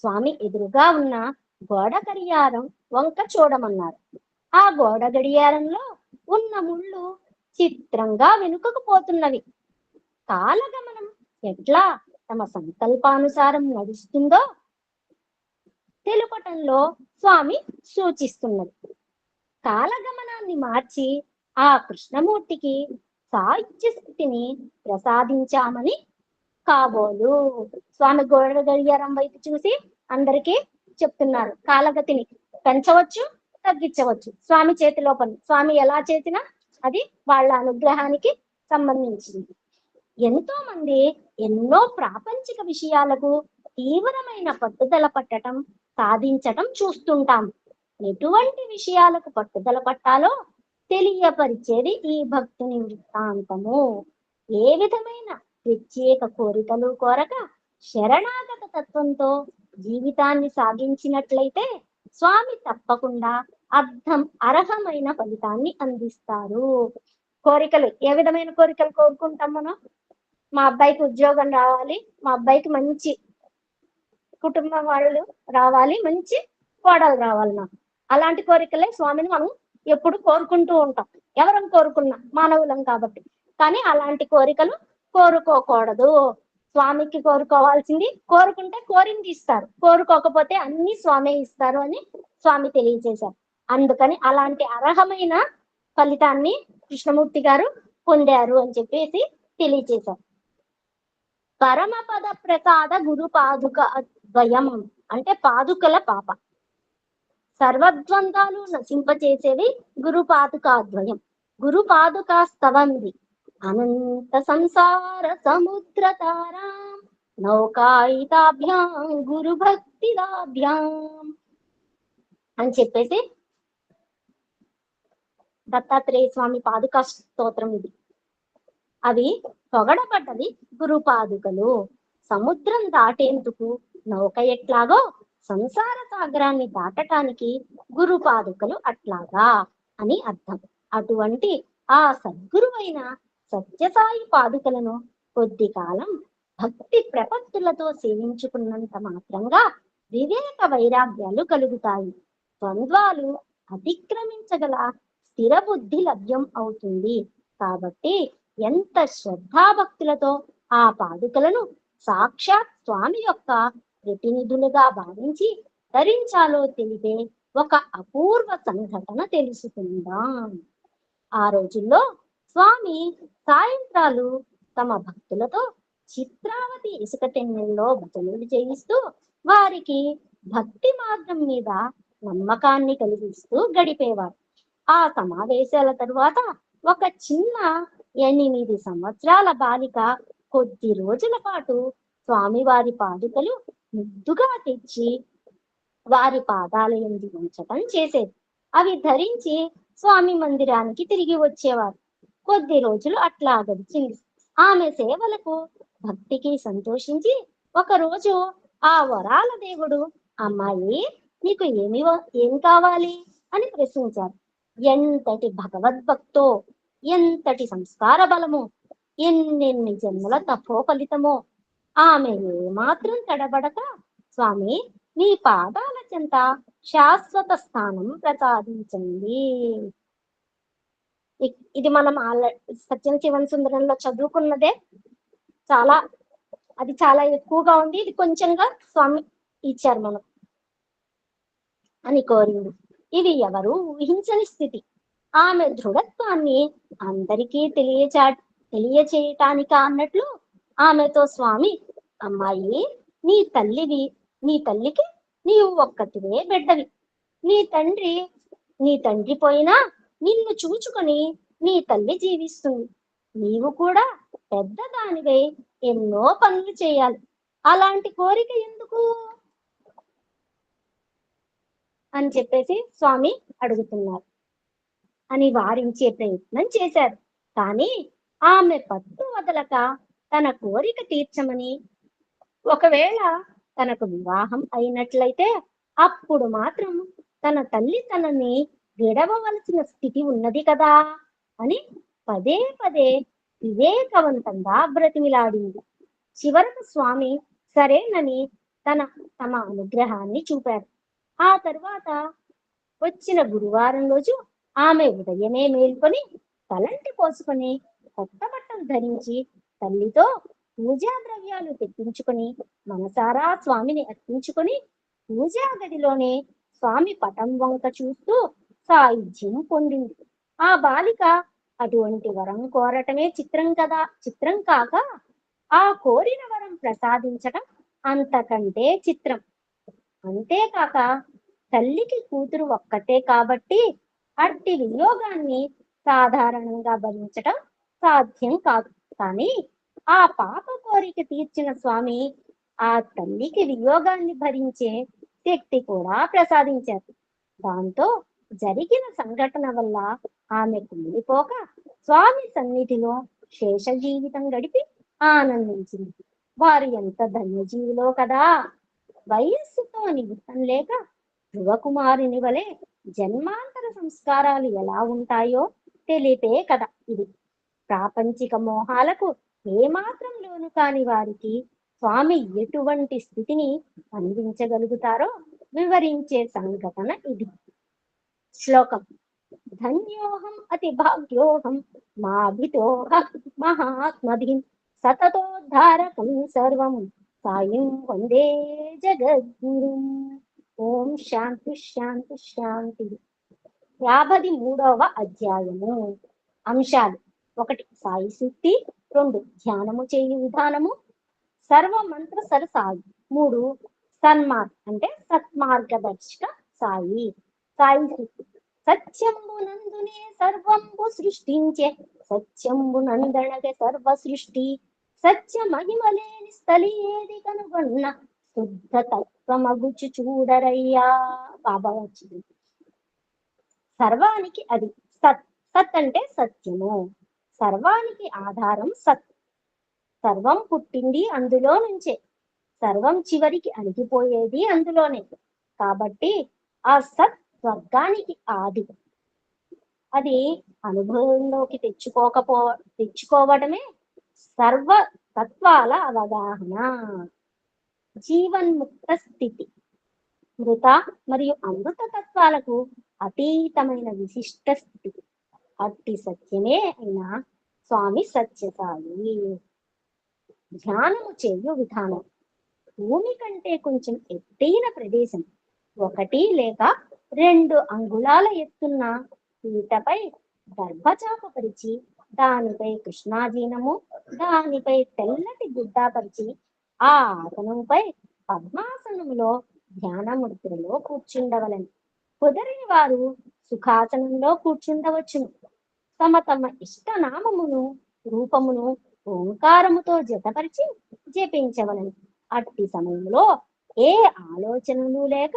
స్వామి ఎదురుగా ఉన్న గోడ గడియారం వంక చూడమన్నారు. ఆ గోడ గడియారంలో ఉన్న ముళ్ళు చిత్రంగా వెనుకకు పోతున్నవి. కాలగమనం ఎట్లా తమ సంకల్పానుసారం నడుస్తుందో తెలుపటంలో స్వామి సూచిస్తున్నది. కాలగమనాన్ని మార్చి ఆ కృష్ణమూర్తికి సాహిత్య స్థితిని ప్రసాదించామని కాబోలు. స్వామి గోడ గడియారం వైపు చూసి అందరికీ చెప్తున్నారు. కాలగతిని పెంచవచ్చు, తగ్గించవచ్చు, స్వామి చేతిలో పని. స్వామి ఎలా చేసినా అది వాళ్ళ అనుగ్రహానికి సంబంధించింది. ఎంతో మంది ఎన్నో ప్రాపంచిక విషయాలకు తీవ్రమైన పట్టుదల పట్టడం, సాధించటం చూస్తుంటాం. ఎటువంటి విషయాలకు పట్టుదల పట్టాలో తెలియపరిచేది ఈ భక్తుని వృత్తాంతము. ఏ విధమైన ప్రత్యేక కోరికలు కోరక శరణాగత తత్వంతో జీవితాన్ని సాగించినట్లయితే స్వామి తప్పకుండా అర్హమైన ఫలితాన్ని అందిస్తారు. కోరికలు, ఏ విధమైన కోరికలు కోరుకుంటాం మనం? మా అబ్బాయికి ఉద్యోగం రావాలి, మా అబ్బాయికి మంచి కుటుంబం వాళ్ళు రావాలి, మంచి కోడలు రావాలి. నాకు అలాంటి కోరికలే స్వామిని మనం ఎప్పుడు కోరుకుంటూ ఉంటాం. ఎవరం కోరుకున్నా మానవులం కాబట్టి. కానీ అలాంటి కోరికలు కోరుకోకూడదు. స్వామికి కోరుకోవాల్సింది, కోరుకుంటే కోరింది ఇస్తారు, కోరుకోకపోతే అన్ని స్వామి ఇస్తారు అని స్వామి తెలియజేశారు. అందుకని అలాంటి అర్హమైన ఫలితాన్ని కృష్ణమూర్తి గారు పొందారు అని చెప్పేసి తెలియజేశారు. పరమపద ప్రసాద గురు పాదుక ద్వయం అంటే పాదుకల పాప. సర్వద్వందాలు నశింపచేసేవి గురు పాదుకాద్వయం. గురు పాదుకా స్తవంది అనంత సంసార సముద్ర తారాం నౌకాయితాభ్యాం గురు భక్తిదాభ్యాం అని చెప్పేసి దత్తాత్రేయ స్వామి పాదుకా స్తోత్రం ఇది. అవి పొగడబడ్డది గురు పాదుకలు. సముద్రం దాటేందుకు నౌక ఎట్లాగో సంసార సాగరాన్ని దాటటానికి గురు పాదుకలు అట్లాగా అని అర్థం. అటువంటి ఆ సద్గురువైన సత్యసాయి పాదుకలను కొద్ది కాలం భక్తి ప్రపత్తులతో సేవించుకున్నంత మాత్రంగా వివేక వైరాగ్యాలు కలుగుతాయి. ద్వంద్వాలు అతిక్రమించగల స్థిర బుద్ధి లభ్యం అవుతుంది. కాబట్టి ఎంత శ్రద్ధాభక్తులతో ఆ పాదుకలను సాక్షాత్ స్వామి యొక్క ప్రతినిధులుగా భావించి ధరించాలో తెలిపే ఒక అపూర్వ సంఘటన తెలుసుకుందాం. ఆ రోజుల్లో స్వామి సాయంత్రాలు తమ భక్తులతో చిత్రావతి ఇసుక తెన్నెల్లో భజనలు చేయిస్తూ వారికి భక్తి మార్గం మీద నమ్మకాన్ని కలిగిస్తూ గడిపేవారు. ఆ సమావేశాల తరువాత ఒక చిన్న 8 సంవత్సరాల బాలిక కొద్ది రోజుల పాటు స్వామివారి పాదుకలు ముద్దుగా తెచ్చి వారి పాదాల యందు ఉంచటం చేసేది. అవి ధరించి స్వామి మందిరానికి తిరిగి వచ్చేవారు. కొద్ది రోజులు అట్లా గడిచింది. ఆమె సేవలకు భక్తికి సంతోషించి ఒకరోజు ఆ వరాల దేవుడు, అమ్మాయి నీకు ఏమి కావాలి అని ప్రశ్నించారు. ఎంతటి భగవద్భక్తో, ఎంతటి సంస్కార బలమో, ఎన్నెన్ని జన్మల తపో ఫలితమో. ఆమె ఏమాత్రం తడబడక, స్వామి మీ పాదాల చెంత శాశ్వత స్థానం ప్రసాదించండి. ఇది మనం సత్యం శివన్ సుందరంలో చదువుకున్నదే. అది చాలా ఎక్కువగా ఉంది, ఇది కొంచెంగా స్వామి ఇచ్చారు మనం అని కోరింది. ఇది ఎవరు ఊహించని స్థితి. ఆమె దృఢత్వాన్ని అందరికీ తెలియచేయటానిక అన్నట్లు ఆమెతో స్వామి, అమ్మాయి నీ తల్లికి నీవు ఒక్కటివే బిడ్డవి. నీ తండ్రి పోయినా నిన్ను చూచుకొని నీ తల్లి జీవిస్తుంది. నీవు కూడా పెద్దదానివై ఎన్నో పనులు చేయాలి. అలాంటి కోరిక ఎందుకు అని చెప్పేసి స్వామి అడుగుతున్నారు అని వారించే ప్రయత్నం చేశారు. కానీ ఆమె పట్టు వదలక తన కోరిక తీర్చమని, ఒకవేళ తనకు వివాహం అయినట్లయితే అప్పుడు మాత్రం తన తల్లి తనని విడవవలసిన స్థితి ఉన్నది కదా అని పదే పదే వివేకవంతంగా బ్రతిమిలాడింది. చివరకు స్వామి సరేనని తమ అనుగ్రహాన్ని చూపారు. ఆ తరువాత వచ్చిన గురువారం రోజు ఆమె ఉదయమే మేల్కొని తలంటి పోసుకొని కొత్త బట్టలు ధరించి తల్లితో పూజా ద్రవ్యాలు తెప్పించుకొని మనసారా స్వామిని అర్పించుకొని పూజా గదిలోనే స్వామి పటం వంక చూస్తూ సాయుధ్యం పొందింది. ఆ బాలిక అటువంటి వరం కోరటమే చిత్రం కాక ఆ కోరిన వరం ప్రసాదించటం అంతకంటే చిత్రం. అంతేకాక తల్లికి కూతురు ఒక్కతే కాబట్టి అట్టి వియోగాన్ని సాధారణంగా భరించటం సాధ్యం కాదు. కానీ ఆ పాప కోరిక తీర్చిన స్వామి ఆ తల్లికి వియోగాన్ని భరించే శక్తి కూడా ప్రసాదించారు. దాంతో జరిగిన సంఘటన వల్ల ఆమె కుమిలిపోక స్వామి సన్నిధిలో శేష జీవితం గడిపి ఆనందించింది. వారు ఎంత ధన్యజీవులో కదా. వయస్సుతో నిమిత్తం లేక ధ్రువకుమారుని వలె జన్మాంతర సంస్కారాలు ఎలా ఉంటాయో తెలిపే కదా ఇది. ప్రాపంచిక మోహాలకు ఏమాత్రం లోను కాని వారికి స్వామి ఎటువంటి స్థితిని అందించగలుగుతారో వివరించే సంఘటన ఇది. శ్లోకం: ధన్యోహం అతి భాగ్యోహం మాభితోహ మహాత్మభిం సతతోద్ధారకం సర్వం సాయం వందే జగద్గురుం. ఓం శాంతి శాంతి శాంతి. 53వ అధ్యాయము. అంశాలు: 1 సాయి సూక్తి, 2 ధ్యానము చేయు విధానము, సర్వమంత్ర సరసాయి, 3 సన్మార్గ అంటే సత్మార్గదర్శక సాయి. సాయి సూక్తి: సత్యంబునందునే సర్వంబు సృష్టించే సత్యంబునందనగ సర్వ సృష్టి సత్య మహిమలేని స్థలి ఏది కనుగొన్న శుద్ధ తత్వమగుచు చూడరయ్యా. బాబా వచ్చింది. సర్వానికి అది సత్. సత్ అంటే సత్యము. సర్వానికి ఆధారం సత్. సర్వం పుట్టింది అందులో నుంచే, సర్వం చివరికి అణిగిపోయేది అందులోనే. కాబట్టి ఆ సత్ స్వర్గానికి ఆది. అది అనుభవంలోకి తెచ్చుకోవడమే సర్వ తత్వాల అవగాహన. జీవన్ముక్త స్థితి, మృత మరియు అమృత తత్వాలకు అతీతమైన విశిష్ట స్థితి. అట్టి సత్యమే అయినా స్వామి సత్యసాయి. ధ్యానము చేయు విధానం: భూమి కంటే కొంచెం ఎత్తైన ప్రదేశం, 1 లేక 2 అంగుళాల ఎత్తున్న పీటపై గర్భచాప పరిచి, దానిపై కృష్ణాజీనము, దానిపై తెల్లటి గుడ్డ పరిచి, ఆ ఆసనంపై పద్మాసనంలో ధ్యానముద్రలో కూర్చుండవలని. కుదరని వారు సుఖాసనంలో కూర్చుండవచ్చును. తమ ఇష్టనామమును రూపమును ఓంకారముతో జతపరిచి జపించవలను. అట్టి సమయంలో ఏ ఆలోచనలు లేక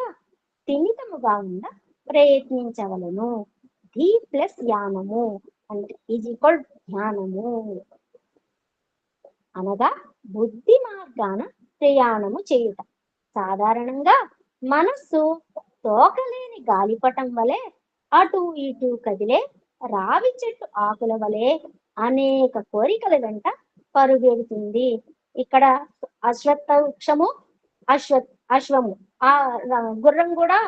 స్థిమితముగా ఉండ ప్రయత్నించవలను. ధీ ప్లస్ యానము అంటే ఈజ్ ఈక్వల్ ధ్యానము. అనగా బుద్ధి మార్గాన ప్రయాణము చేయుట. సాధారణంగా మనస్సు తోకలేని గాలిపటం వలె అటు ఇటు కదిలే రావి చెట్టు ఆకుల వలె అనేక కోరికల వెంట పరుగెడుతుంది. ఇక్కడ అశ్వత్థ వృక్షము, అశ్వము, ఆ గుర్రం కూడా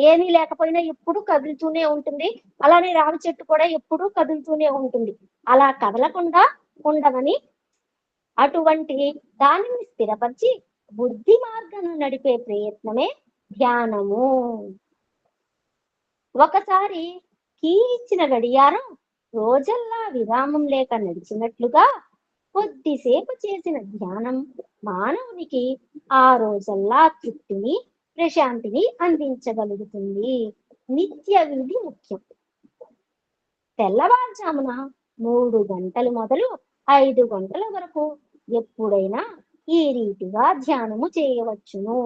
ఏమీ లేకపోయినా ఎప్పుడు కదులుతూనే ఉంటుంది. అలానే రావి చెట్టు కూడా ఎప్పుడు కదులుతూనే ఉంటుంది. అలా కదలకుండా ఉండవని అటువంటి దానిని స్థిరపరిచి బుద్ధి మార్గాన్ని నడిపే ప్రయత్నమే ధ్యానము. ఒకసారి కీ ఇచ్చిన గడియారం రోజల్లా విరామం లేక నడిచినట్లుగా కొద్దిసేపు చేసిన ధ్యానం మానవునికి ఆ రోజల్లా తృప్తిని, ప్రశాంతిని అందించగలుగుతుంది. నిత్య విధి ముఖ్యం. తెల్లవారుజామున 3 గంటలు మొదలు 5 గంటల వరకు ఎప్పుడైనా ఈ రీతిగా ధ్యానము చేయవచ్చును.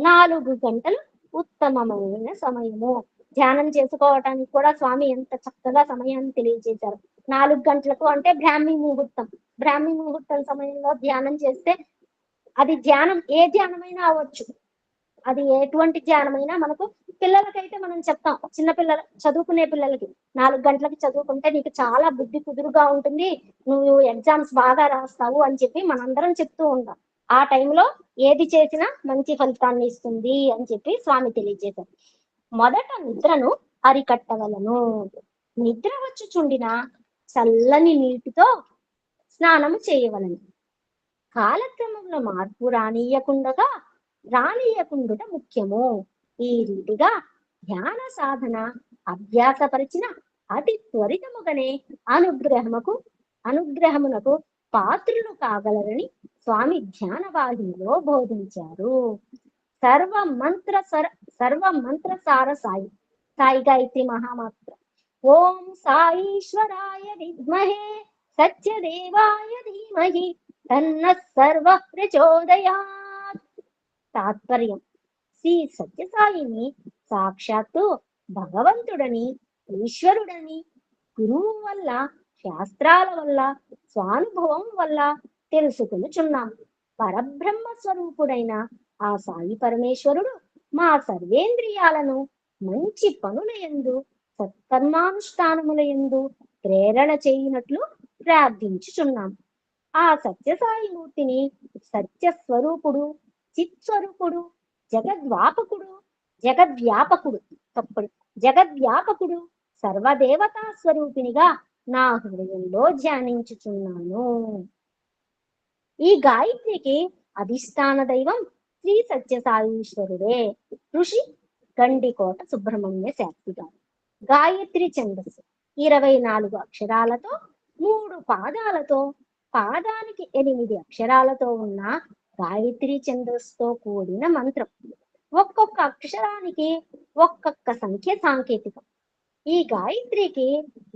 4 గంటలు ఉత్తమమైన సమయము. ధ్యానం చేసుకోవటానికి కూడా స్వామి ఎంత చక్కగా సమయాన్ని తెలియజేశారు. 4 గంటలకు అంటే బ్రాహ్మీ ముహూర్తం. బ్రాహ్మీ ముహూర్తం సమయంలో ధ్యానం చేస్తే అది ధ్యానం ఏ ధ్యానమైనా అవ్వచ్చు. అది ఎటువంటి ధ్యానమైనా మనకు పిల్లలకైతే మనం చెప్తాం, చిన్న పిల్లలు చదువుకునే పిల్లలకి 4 గంటలకి చదువుకుంటే నీకు చాలా బుద్ధి కుదురుగా ఉంటుంది, నువ్వు ఎగ్జామ్స్ బాగా రాస్తావు అని చెప్పి మనందరం చెప్తూ ఉంటాం. ఆ టైంలో ఏది చేసినా మంచి ఫలితాన్ని ఇస్తుంది అని చెప్పి స్వామి తెలియజేశారు. మొదట నిద్రను అరికట్టవలను. నిద్ర వచ్చుచుండిన చల్లని నీటితో స్నానము చేయవలను. కాలక్రమంలో మార్పు రానియకుండుట ముఖ్యము. ఈ రీతిగా ధ్యాన సాధన అభ్యాసపరిచిన అతి త్వరితముగానే అనుగ్రహమునకు పాత్రులు కాగలరని స్వామి ధ్యాన వాహినిలో బోధించారు. సర్వ మంత్ర సార సాయి గాయత్రి మహామంత్ర. ఓం సాయీశ్వరాయ విద్మహే సత్యదేవాయ ధీమహి తన్నః సర్వ ప్రచోదయాత్. తాత్పర్యం: శ్రీ సత్యసాయిని సాక్షాత్తు భగవంతుడని, ఈశ్వరుడని గురువు వల్ల, శాస్త్రాల వల్ల, స్వానుభవం వల్ల తెలుసుకొనుచున్నాం. పరబ్రహ్మ స్వరూపుడైన ఆ సాయి పరమేశ్వరుడు మా సర్వేంద్రియాలను మంచి పనుల యందు, సత్కర్మానుష్ఠానముల యందు ప్రేరణ చేయునట్లు ప్రార్థించుచున్నాం. ఆ సత్యసాయి మూర్తిని సత్యస్వరూపుడు, చిత్స్వరూపుడు, జగద్వ్యాపకుడు, సర్వదేవతా స్వరూపినిగా నా హృదయంలో ధ్యానించుచున్నాను. ఈ గాయత్రికి అధిష్టాన దైవం శ్రీ సత్యసాయీశ్వరుడే. ఋషి గండికోట సుబ్రహ్మణ్య శాస్త్రి గారు. గాయత్రి ఛందస్సు 24 అక్షరాలతో, 3 పాదాలతో, పాదానికి 8 అక్షరాలతో ఉన్న గాయత్రి ఛందస్సుతో కూడిన మంత్రం. ఒక్కొక్క అక్షరానికి ఒక్కొక్క సంఖ్య సాంకేతికం. ఈ గాయత్రికి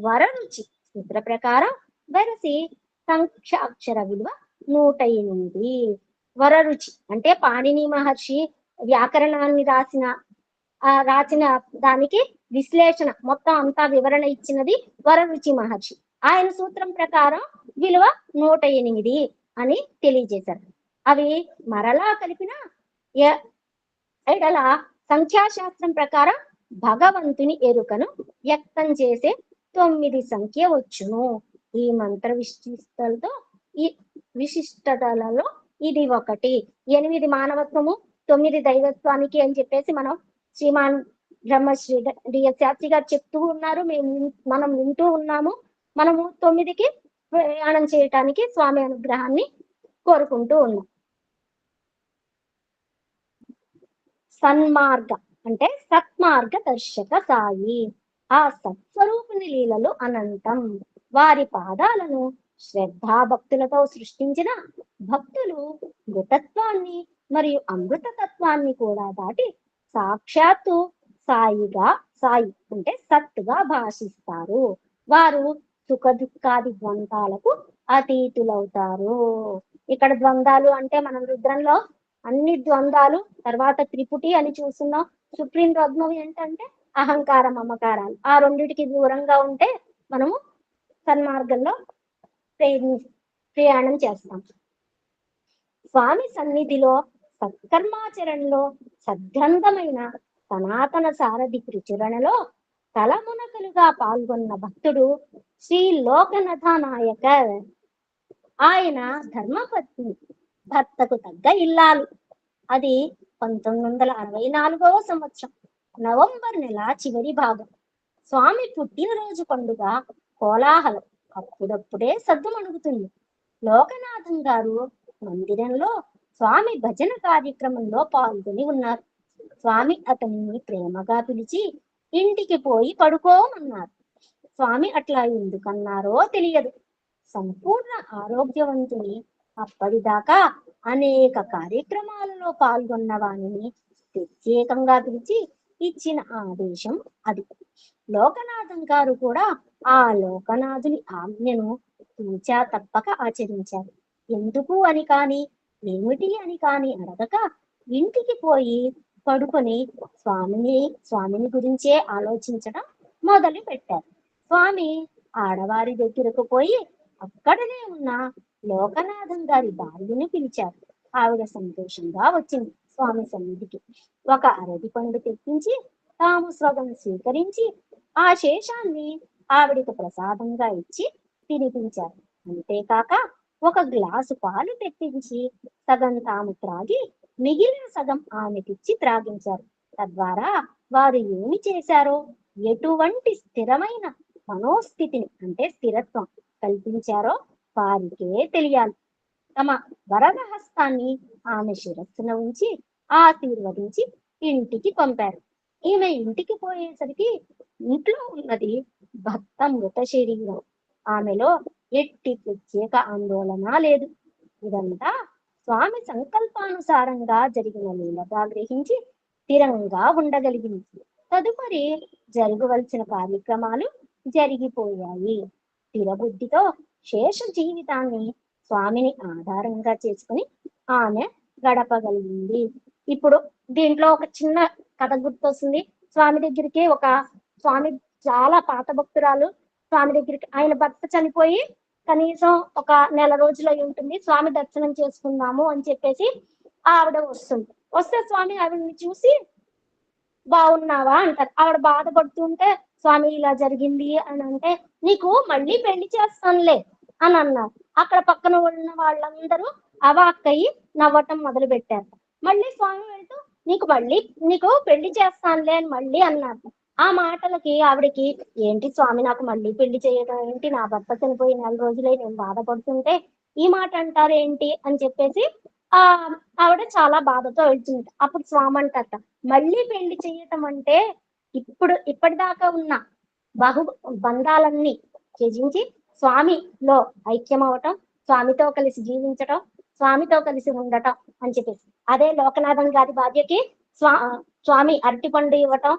వరరుచి సూత్ర ప్రకారం వెరసి సంఖ్యాక్షర విలువ 108. వరరుచి అంటే పాణిని మహర్షి వ్యాకరణాన్ని రాసిన దానికి విశ్లేషణ మొత్తం అంతా వివరణ ఇచ్చినది వరరుచి మహర్షి. ఆయన సూత్రం ప్రకారం విలువ 108 అని తెలియజేశారు. అవి మరలా కలిపిన ఎడల సంఖ్యాశాస్త్రం ప్రకారం భగవంతుని ఎరుకను వ్యక్తం చేసే 9 సంఖ్య వచ్చును. ఈ మంత్ర విశిష్టతలలో ఇది ఒకటి. 8 మానవత్వము, 9 దైవత్వానికి అని చెప్పేసి మనం శ్రీమాన్ బ్రహ్మశ్రీ డిఎస్ శాస్త్రి గారు చెప్తూ ఉన్నారు. మనం వింటూ ఉన్నాము. మనము 9కి ప్రయాణం చేయటానికి స్వామి అనుగ్రహాన్ని కోరుకుంటూ ఉన్నాం. సన్మార్గ అంటే సత్మార్గ దర్శక సాయి. ఆ సత్స్వరూపుని లీలలు అనంతం. వారి పాదాలను శ్రద్ధాభక్తులతో సృష్టించిన భక్తులు మృతత్వాన్ని మరియు అమృతతత్వాన్ని కూడా దాటి సాక్షాత్తు సాయి అంటే సత్తుగా భాషిస్తారు. వారు సుఖ దుఃఖాది ద్వంద్వాలకు అతీతులవుతారు. ఇక్కడ ద్వంద్వాలు అంటే మనం రుద్రంలో అన్ని ద్వంద్వాలు, తర్వాత త్రిపుటి అని చూస్తున్నాం. సుప్రీం ద్వంద్వం ఏంటంటే అహంకారం, మమకారాలు. ఆ రెండిటికి దూరంగా ఉంటే మనము సన్మార్గంలో ప్రయాణం చేస్తాం. స్వామి సన్నిధిలో సత్కర్మాచరణలో సద్గంధమైన సనాతన సారథి ప్రచురణలో తలమునకలుగా పాల్గొన్న భక్తుడు శ్రీ లోకనాథ నాయకర్. ఆయన ధర్మపత్ని, భర్తకు తగ్గ ఇల్లాలు. అది 1964వ సంవత్సరం నవంబర్ నెల చివరి భాగం. స్వామి పుట్టినరోజు పండుగ కోలాహలం అప్పుడప్పుడే సద్దుమణుగుతుంది. లోకనాథం గారు మందిరంలో స్వామి భజన కార్యక్రమంలో పాల్గొని ఉన్నారు. స్వామి అతన్ని ప్రేమగా పిలిచి ఇంటికి పోయి పడుకోమన్నారు. స్వామి అట్లా ఎందుకన్నారో తెలియదు. సంపూర్ణ ఆరోగ్యవంతుని అప్పటిదాకా అనేక కార్యక్రమాలలో పాల్గొన్న వాణిని ప్రత్యేకంగా పిలిచి ఇచ్చిన ఆదేశం అది. లోకనాథం గారు కూడా ఆ లోకనాథుని ఆజ్ఞను తూచా తప్పక ఆచరించారు. ఎందుకు అని కాని, ఏమిటి అని కాని అడగక ఇంటికి పోయి పడుకొని స్వామిని గురించే ఆలోచించడం మొదలు పెట్టారు. స్వామి ఆడవారి దగ్గరకు పోయి అక్కడనే ఉన్న లోకనాథం గారి భార్యని పిలిచారు. ఆవిడ సంతోషంగా వచ్చింది స్వామి సన్నిధికి. ఒక అరటి పండు తెప్పించి తాము స్వగం స్వీకరించి ఆ శేషాన్ని ఆవిడకు ప్రసాదంగా ఇచ్చి తినిపించారు. అంతేకాక ఒక గ్లాసు పాలు తెప్పించి సగం తాము త్రాగి మిగిలిన సగం ఆమెకిచ్చి త్రాగించారు. తద్వారా వారు ఏమి చేశారో, ఎటువంటి స్థిరమైన మనోస్థితిని అంటే స్థిరత్వం కల్పించారో వారికే తెలియాలి. తమ వరద హస్తాన్ని ఆమె శిరస్సున ఉంచి ఆశీర్వదించి ఇంటికి పంపారు. ఈమె ఇంటికి పోయేసరికి ఇంట్లో ఉన్నది భక్త మృత శరీరం. ఆమెలో ఎట్టి ప్రత్యేక ఆందోళన లేదు. ఇదంతా స్వామి సంకల్పానుసారంగా జరిగిన లీలగా గ్రహించి స్థిరంగా ఉండగలిగింది. తదుపరి జరగవలసిన కార్యక్రమాలు జరిగిపోయాయి. స్థిరబుద్ధితో శేష జీవితాన్ని స్వామిని ఆధారంగా చేసుకుని ఆమె గడపగలిగింది. ఇప్పుడు దీంట్లో ఒక చిన్న కథ గుర్తొస్తుంది. స్వామి దగ్గరికి స్వామి చాలా పాత భక్తురాలు స్వామి దగ్గరికి, ఆయన భర్త చనిపోయి కనీసం ఒక నెల రోజులు అయి ఉంటుంది. స్వామి దర్శనం చేసుకుందాము అని చెప్పేసి ఆవిడ వస్తుంది. వస్తే స్వామి ఆవిడని చూసి బాగున్నావా అంటారు. ఆవిడ బాధపడుతుంటే స్వామి ఇలా జరిగింది అని అంటే, నీకు మళ్ళీ పెళ్లి చేస్తానులే అని అన్నారు. అక్కడ పక్కన ఉన్న వాళ్ళందరూ అవాక్కయి నవ్వటం మొదలు పెట్టారు. మళ్ళీ స్వామి వెళ్తూ నీకు పెళ్లి చేస్తానులే అని మళ్ళీ అన్నారు. ఆ మాటలకి ఆవిడకి, ఏంటి స్వామి నాకు మళ్ళీ పెళ్లి చేయడం ఏంటి, నా భర్త చనిపోయి 4 రోజులై నేను బాధపడుతుంటే ఈ మాట అంటారు ఏంటి అని చెప్పేసి ఆవిడ చాలా బాధతో వెళ్తుంది. అప్పుడు స్వామి అంటారట, మళ్ళీ పెళ్లి చేయటం అంటే ఇప్పటిదాకా ఉన్న బంధాలన్నీ త్యజించి స్వామిలో ఐక్యం అవటం, స్వామితో కలిసి జీవించటం, స్వామితో కలిసి ఉండటం అని చెప్పేసి. అదే లోకనాథం గారి భార్యకి స్వామి అరటిపండు ఇవ్వటం,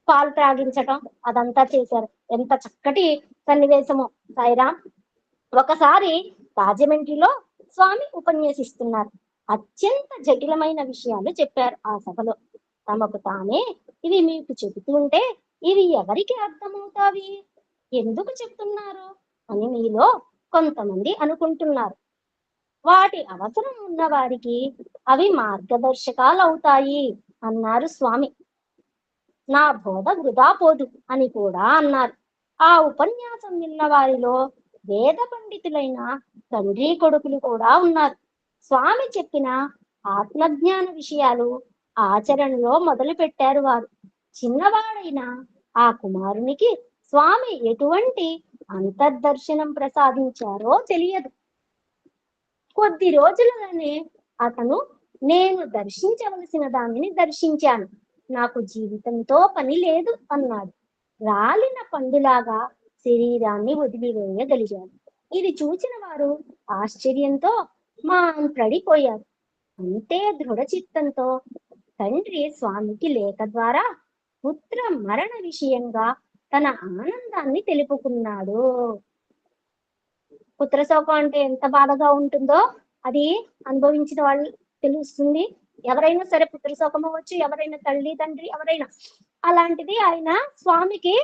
పాలు త్రాగించటం అదంతా చేశారు. ఎంత చక్కటి సన్నివేశమో. సాయిరాం. ఒకసారి రాజమండ్రిలో స్వామి ఉపన్యసిస్తున్నారు. అత్యంత జటిలమైన విషయాలు చెప్పారు ఆ సభలో. తమకు తానే ఇవి మీకు చెబుతుంటే ఇవి ఎవరికి అర్థమవుతావి, ఎందుకు చెప్తున్నారు అని మీలో కొంతమంది అనుకుంటున్నారు. వాటి అవసరం ఉన్న వారికి అవి మార్గదర్శకాలు అవుతాయి అన్నారు స్వామి. నా బోధ వృధా పోదు అని కూడా అన్నారు. ఆ ఉపన్యాసం విన్న వారిలో వేద పండితులైన తండ్రి కొడుకులు కూడా ఉన్నారు. స్వామి చెప్పిన ఆత్మజ్ఞాన విషయాలు ఆచరణలో మొదలు పెట్టారు వారు. చిన్నవాడైన ఆ కుమారునికి స్వామి ఎటువంటి అంతర్దర్శనం ప్రసాదించారో తెలియదు. కొద్ది రోజులలోనే అతను, నేను దర్శించవలసిన దానిని దర్శించాను, నాకు జీవితంతో పని లేదు అన్నాడు. రాలిన పండులాగా శరీరాన్ని వదిలివేయగలిగాడు. ఇది చూసిన వారు ఆశ్చర్యంతో మాంత్రడిపోయారు. అంతే దృఢ చిత్తంతో తండ్రి స్వామికి లేఖ ద్వారా పుత్ర మరణ విషయంగా తన ఆనందాన్ని తెలుపుకున్నాడు. పుత్రశోకం అంటే ఎంత బాధగా ఉంటుందో అది అనుభవించిన వాళ్ళు తెలుస్తుంది. ఎవరైనా సరే పుత్రశోకం అవ్వచ్చు, ఎవరైనా తల్లి తండ్రి ఎవరైనా. అలాంటిది ఆయన స్వామికి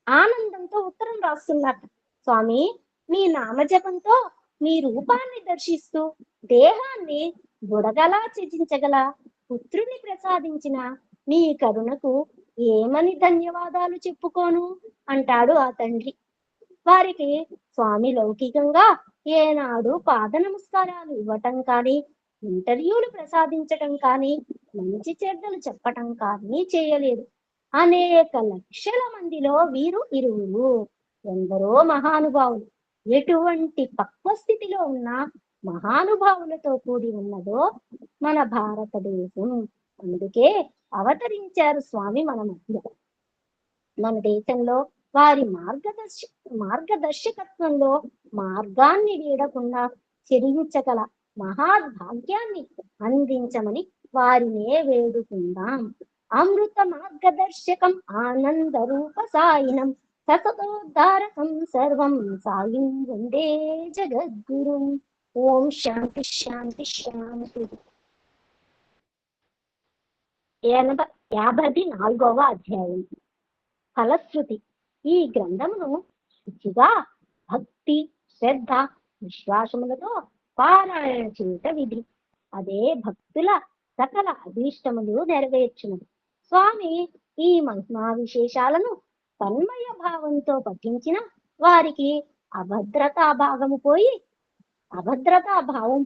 ఆనందంతో ఉత్తరం రాస్తున్నారు. స్వామి, మీ నామజపంతో మీ రూపాన్ని దర్శిస్తూ దేహాన్ని బుడగలా త్యజించగల పుత్రుని ప్రసాదించిన నీ కరుణకు ఏమని ధన్యవాదాలు చెప్పుకోను అంటాడు ఆ తండ్రి. వారికి స్వామి లౌకికంగా ఏనాడు పాద నమస్కారాలు ఇవ్వటం కానీ, ఇంటర్వ్యూలు ప్రసాదించటం కానీ, మంచి చెడ్డలు చెప్పటం కానీ చేయలేదు. అనేక లక్షల మందిలో వీరు ఇరువురు. ఎందరో మహానుభావులు, ఎటువంటి పక్వ స్థితిలో ఉన్న మహానుభావులతో కూడి ఉన్నదో మన భారతదేశం. అందుకే అవతరించారు స్వామి మన మధ్య. మన దేశంలో వారి మార్గదర్శకత్వంలో మార్గాన్ని వీడకుండా చెరించగల మహాభాగ్యాన్ని అందించమని వారినే వేడుకుందాం. అమృత మార్గదర్శకం ఆనంద రూప సాయినం సతతోద్ధారకం సర్వం సాయిం వందే జగద్గురు. ఓం శాంతి శాంతి శాంతి. 54వ అధ్యాయం ఫలశ్రుతి. ఈ గ్రంథమును శుచిగా భక్తి, శ్రద్ధ, విశ్వాసములతో పారాయణ చేయుట విధి. అదే భక్తుల సకల అభీష్టములు నెరవేర్చున్నది. స్వామి ఈ మహిమా విశేషాలను తన్మయ భావంతో పఠించిన వారికి అభద్రతా భావం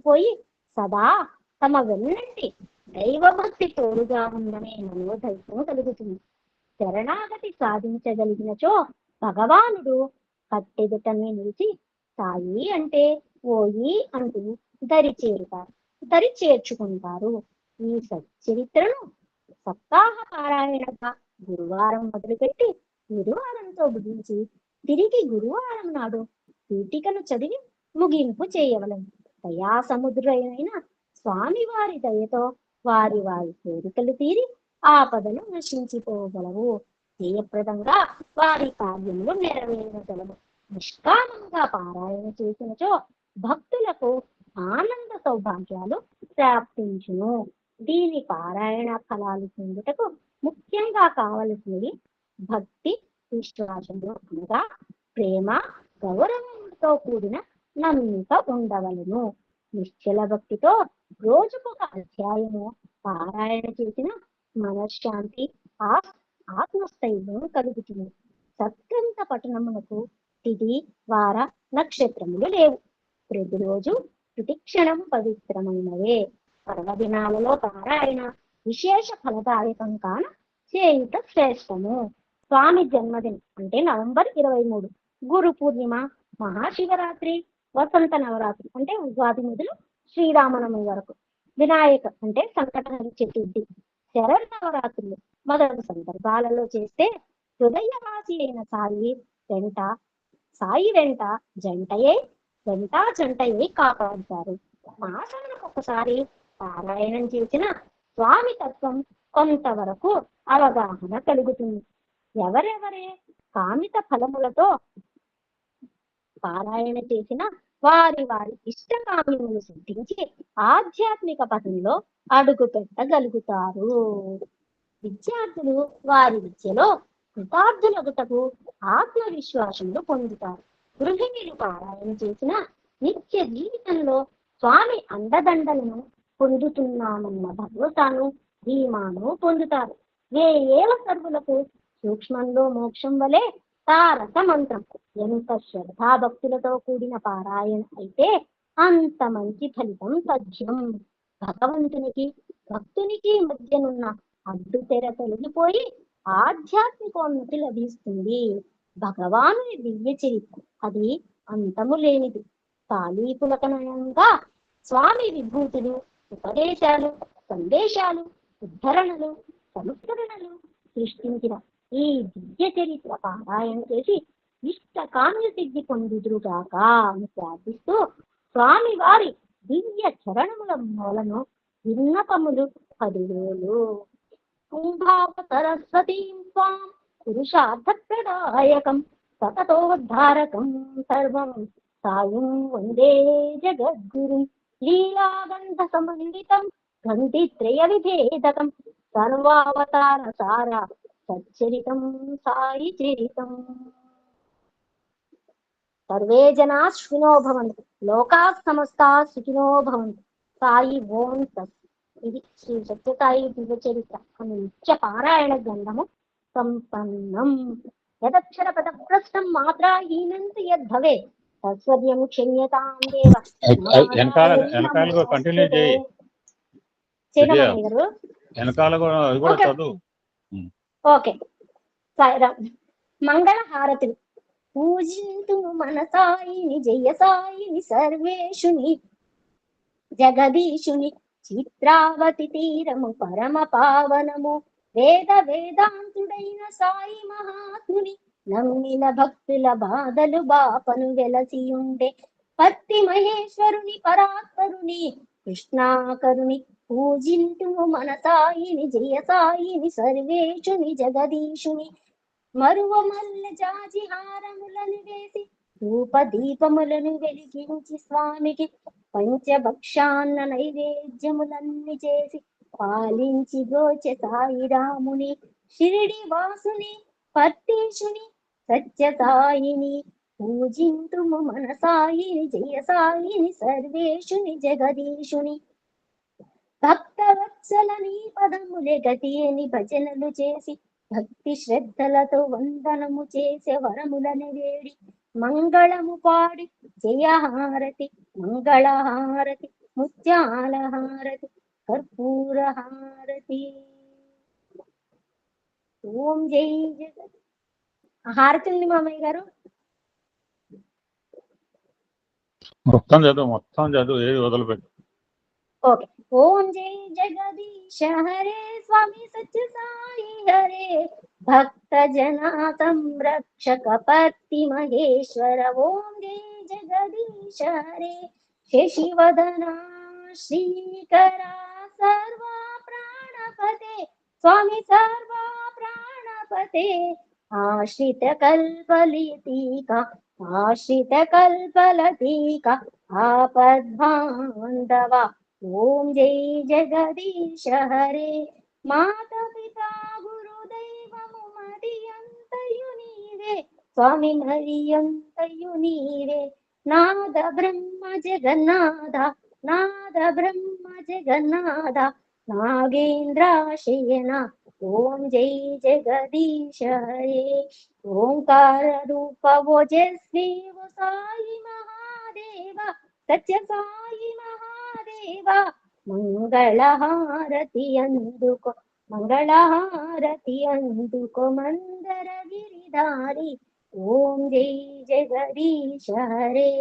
పోయి సదా తమ వెన్నంటి దైవభక్తి తోడుగా ఉందనే మనోధైర్యం కలుగుతుంది. శరణాగతి సాధించగలిగినచో భగవానుడు కట్టెదుటనే నిలిచి సాయి అంటే ఓయి అంటూ దరి చేర్చుకుంటారు. ఈ సచ్చరిత్రను సప్తాహ పారాయణగా గురువారం మొదలుపెట్టి గురువారంతో ముగించి తిరిగి గురువారం నాడు పీఠికను చదివి ముగింపు చేయవలను. దయా సముద్రైన స్వామి వారి దయతో వారి కోరికలు తీరి ఆపదలు నశించిపోగలవు. జయప్రదంగా వారి కార్యములు నెరవేరగలవు. నిష్కామంగా పారాయణ చేసినచో భక్తులకు ఆనంద సౌభాగ్యాలు ప్రాప్తించును. దీని పారాయణ ఫలాలు పొందుటకు ముఖ్యంగా కావలసినవి భక్తి, విశ్వాసము అనగా ప్రేమ, గౌరవంతో కూడిన నమ్మిక ఉండవలను. నిశ్చల భక్తితో రోజుకొక అధ్యాయము పారాయణ చేసిన మనశ్శాంతి, ఆత్మస్థైర్యం కలుగుతుంది. సత్గ్రంథ పఠనమునకు తిథి, వార, నక్షత్రములు లేవు. ప్రతిరోజు ప్రతిక్షణం పవిత్రమైనవే. పర్వదినాలలో పారాయణ విశేష ఫలదాయకం కాన చేయుట శ్రేష్టము. స్వామి జన్మదినం అంటే నవంబర్ 23, గురు పూర్ణిమ, మహాశివరాత్రి, వసంత నవరాత్రి అంటే ఉగాది మొదలు శ్రీరామనవమి వరకు, వినాయక అంటే సంకటహర చతుర్థి, శరణ నవరాత్రులు మొదలగు సందర్భాలలో చేస్తే హృదయవాసి అయిన సాయి వెంట జంటయే కాపాడుతారు. మాసానికి ఒకసారి పారాయణం చేసిన స్వామి తత్వం కొంతవరకు అవగాహన కలుగుతుంది. ఎవరెవరే కామిత ఫలములతో పారాయణ చేసిన వారి ఇష్టకామ్యములు సిద్ధించి ఆధ్యాత్మిక పథంలో అడుగు పెట్టగలుగుతారు. విద్యార్థులు వారి విద్యలో కృతార్థులగుటకు ఆత్మవిశ్వాసములు పొందుతారు. గృహిణులు పారాయణ చేసిన నిత్య జీవితంలో స్వామి అండదండలను పొందుతున్నామన్న భగవతాను ధీమాను పొందుతారు. వేయేల సర్వులకు సూక్ష్మంలో మోక్షం వలె తారక మంత్రం. ఎంత శ్రద్ధాభక్తులతో కూడిన పారాయణ అయితే అంత మంచి ఫలితం తథ్యం. భగవంతునికి భక్తునికి మధ్యనున్న అడ్డు తెర తొలగిపోయి ఆధ్యాత్మికోన్నతి లభిస్తుంది. భగవానుని దివ్య చరిత్ర అది అంతము లేనిది. కాళీపులకనయంగా స్వామి విభూతులు, ఉపదేశాలు, సందేశాలు, ఉద్ధరణలు, సంస్కరణలు సృష్టించిన ఈ దివ్య చరిత్ర పారాయణ చేసి ఇష్టకామ్య సిద్ధి పొందుదురుగాక అని ప్రార్థిస్తూ స్వామి వారి దివ్య చరణముల మూలను విన్నపములు 10,000. కుంభావసరస్వతీం స్వాం పురుషార్థ ప్రదాయకం సతతోద్ధారకం సర్వం సాయం వందే జగద్గురు. లీలాగంధ సమన్వితం గంధిత్రయ విభేదకం సర్వావతార సార సచ్చరితం సాయి చరితం. సర్వే జనా సుఖినో భవంతు. లోకా సమస్తా సుఖినో భవంతు. సాయి ఓం తత్. ఇది శ్రీ సత్యసాయి దివ్య చరిత్ర అనే నిత్య పారాయణ గ్రంథము సంపన్నం. యదక్షర పద భ్రష్టం మాత్రాహీనంత యద్భవే తత్సర్యం క్షమ్యతాం దేవ. వెనకాల కూడా కంటిన్యూ చేయి. చేయమని గారు వెనకాల కూడా అది కూడా ఓకే. చదువు. ఓకే. సాయిరామ్. మంగళ హారతులు. పూజింతు మన సాయిని జయ సాయిని సర్వేషుని జగదీశుని చిత్రావతి తీరము పరమ పావనము వేద వేదాంతుడైన సాయి మహాత్ముని నమ్మిన భక్తుల బాధలు బాపను వెలసియుండే పత్తి మహేశ్వరుని పరాత్పరుని కృష్ణాకరుని పూజింతు మన సాయిని జయ సాయిని సర్వేషుని జగదీశుని మరువ మల్ల జాజి హారములను వేసి ధూప దీపములను వెలిగించి స్వామికి పంచభక్షాన్న నైవేద్యములన్నీ చేసి పాలించి గోచె సాయిరాముని షిరిడి వాసుని పర్తీషుని సత్య సాయిని పూజింతుము మన సాయిని జయ సాయిని సర్వేషుని జగదీశుని భక్తవత్సల నీ పదములే గతి అని భజనలు చేసి భక్తి శ్రద్ధలతో వందనము చేసే వరములని వేడి మంగళము పాడి జయహారతి మంగళహారతి ముత్యాల హారతి కర్పూర హారతి. ఓం జై జగత్. హారతి ఉంది మామయ్య గారు. మొత్తం చదువు ఏది వదిలిపెట్టు. ఓకే. ఓం జై జగదీశ హరే స్వామి సత్య సాయి హరే భక్త జనా సంరక్షక పత్తి మహేశ్వర. ఓం జై జగదీశ హరే శశివదనా శ్రీకరా సర్వా ప్రాణపతే స్వామి సర్వా ప్రాణపతే ఆశ్రిత కల్పలతీక ఆశ్రిత కల్పలతీక ఆపద్బాంధవ. ఓం జై జగదీశ హరే మాత పితా గురుదైవము మదియంతయు నీవే స్వామి మదియంతయు నీవే నాద బ్రహ్మ జగన్నాథ నాద బ్రహ్మ జగన్నాథ నాగేంద్రాశయన. ఓం జై జగదీశ హరే ఓంకార రూప ఓజస్వి సాయి మహాదేవ సత్య సాయి మహాదేవ మంగళహారతి అందుకో మంగళహారతి అందుకో మందర గిరిధారి. ఓం జై జగదీశ హరే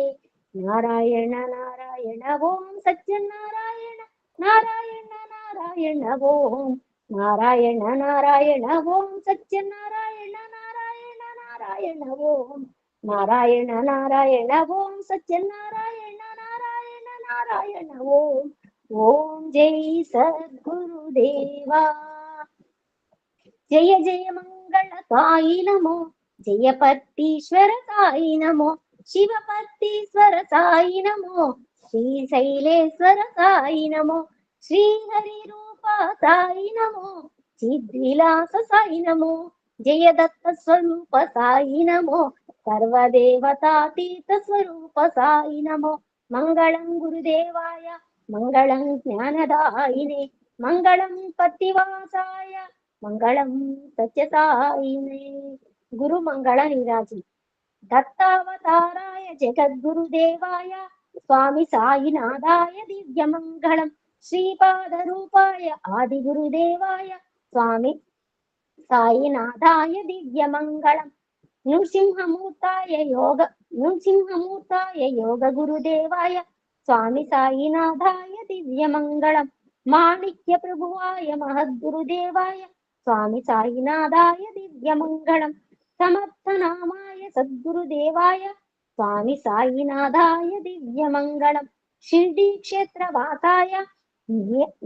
నారాయణ నారాయణ ఓం సత్యనారాయణ నారాయణ నారాయణ ఓం నారాయణ నారాయణ ఓం సత్యనారాయణ నారాయణ నారాయణ ఓం నారాయణ నారాయణ ఓం సత్యనారాయణ నారాయణ నారాయణ ఓం. ఓం జై సద్గురుదేవా. జయ జయ మంగళ సాయి నమో జయ పత్తీశ్వర సాయి నమో శివపత్తీశ్వర సాయి నమో శ్రీశైలేశ్వర సాయి నమో శ్రీహరి రూప సాయి నమో చిద్విలాస సాయి నమో జయ దత్త స్వరూప సాయి నమో సర్వదేవతాతీత స్వరూప సాయి నమో. మంగళం గురుదేవాయ మంగళం జ్ఞానదాయినే మంగళం పత్తివాసాయ మంగళం సత్యసాయినే. గురు మంగళ నీరాజి. దత్తావతారాయ జగద్గురుదేవాయ స్వామి సాయినాథాయ దివ్యమంగళం శ్రీపాద రూపాయ ఆది గురుదేవాయ స్వామి సాయినాథాయ దివ్యమంగళం నృసింహమూర్తాయ యోగ గురుదేవాయ స్వామి సాయినాథాయ దివ్యమంగళం మాణిక్య ప్రభువాయ మహద్గురుదేవాయ స్వామి సాయినాథాయ దివ్యమంగళం సమర్థనామాయ సద్గురుదేవాయ స్వామి సాయినాథాయ దివ్యమంగళం షిర్డీ క్షేత్రవాసాయ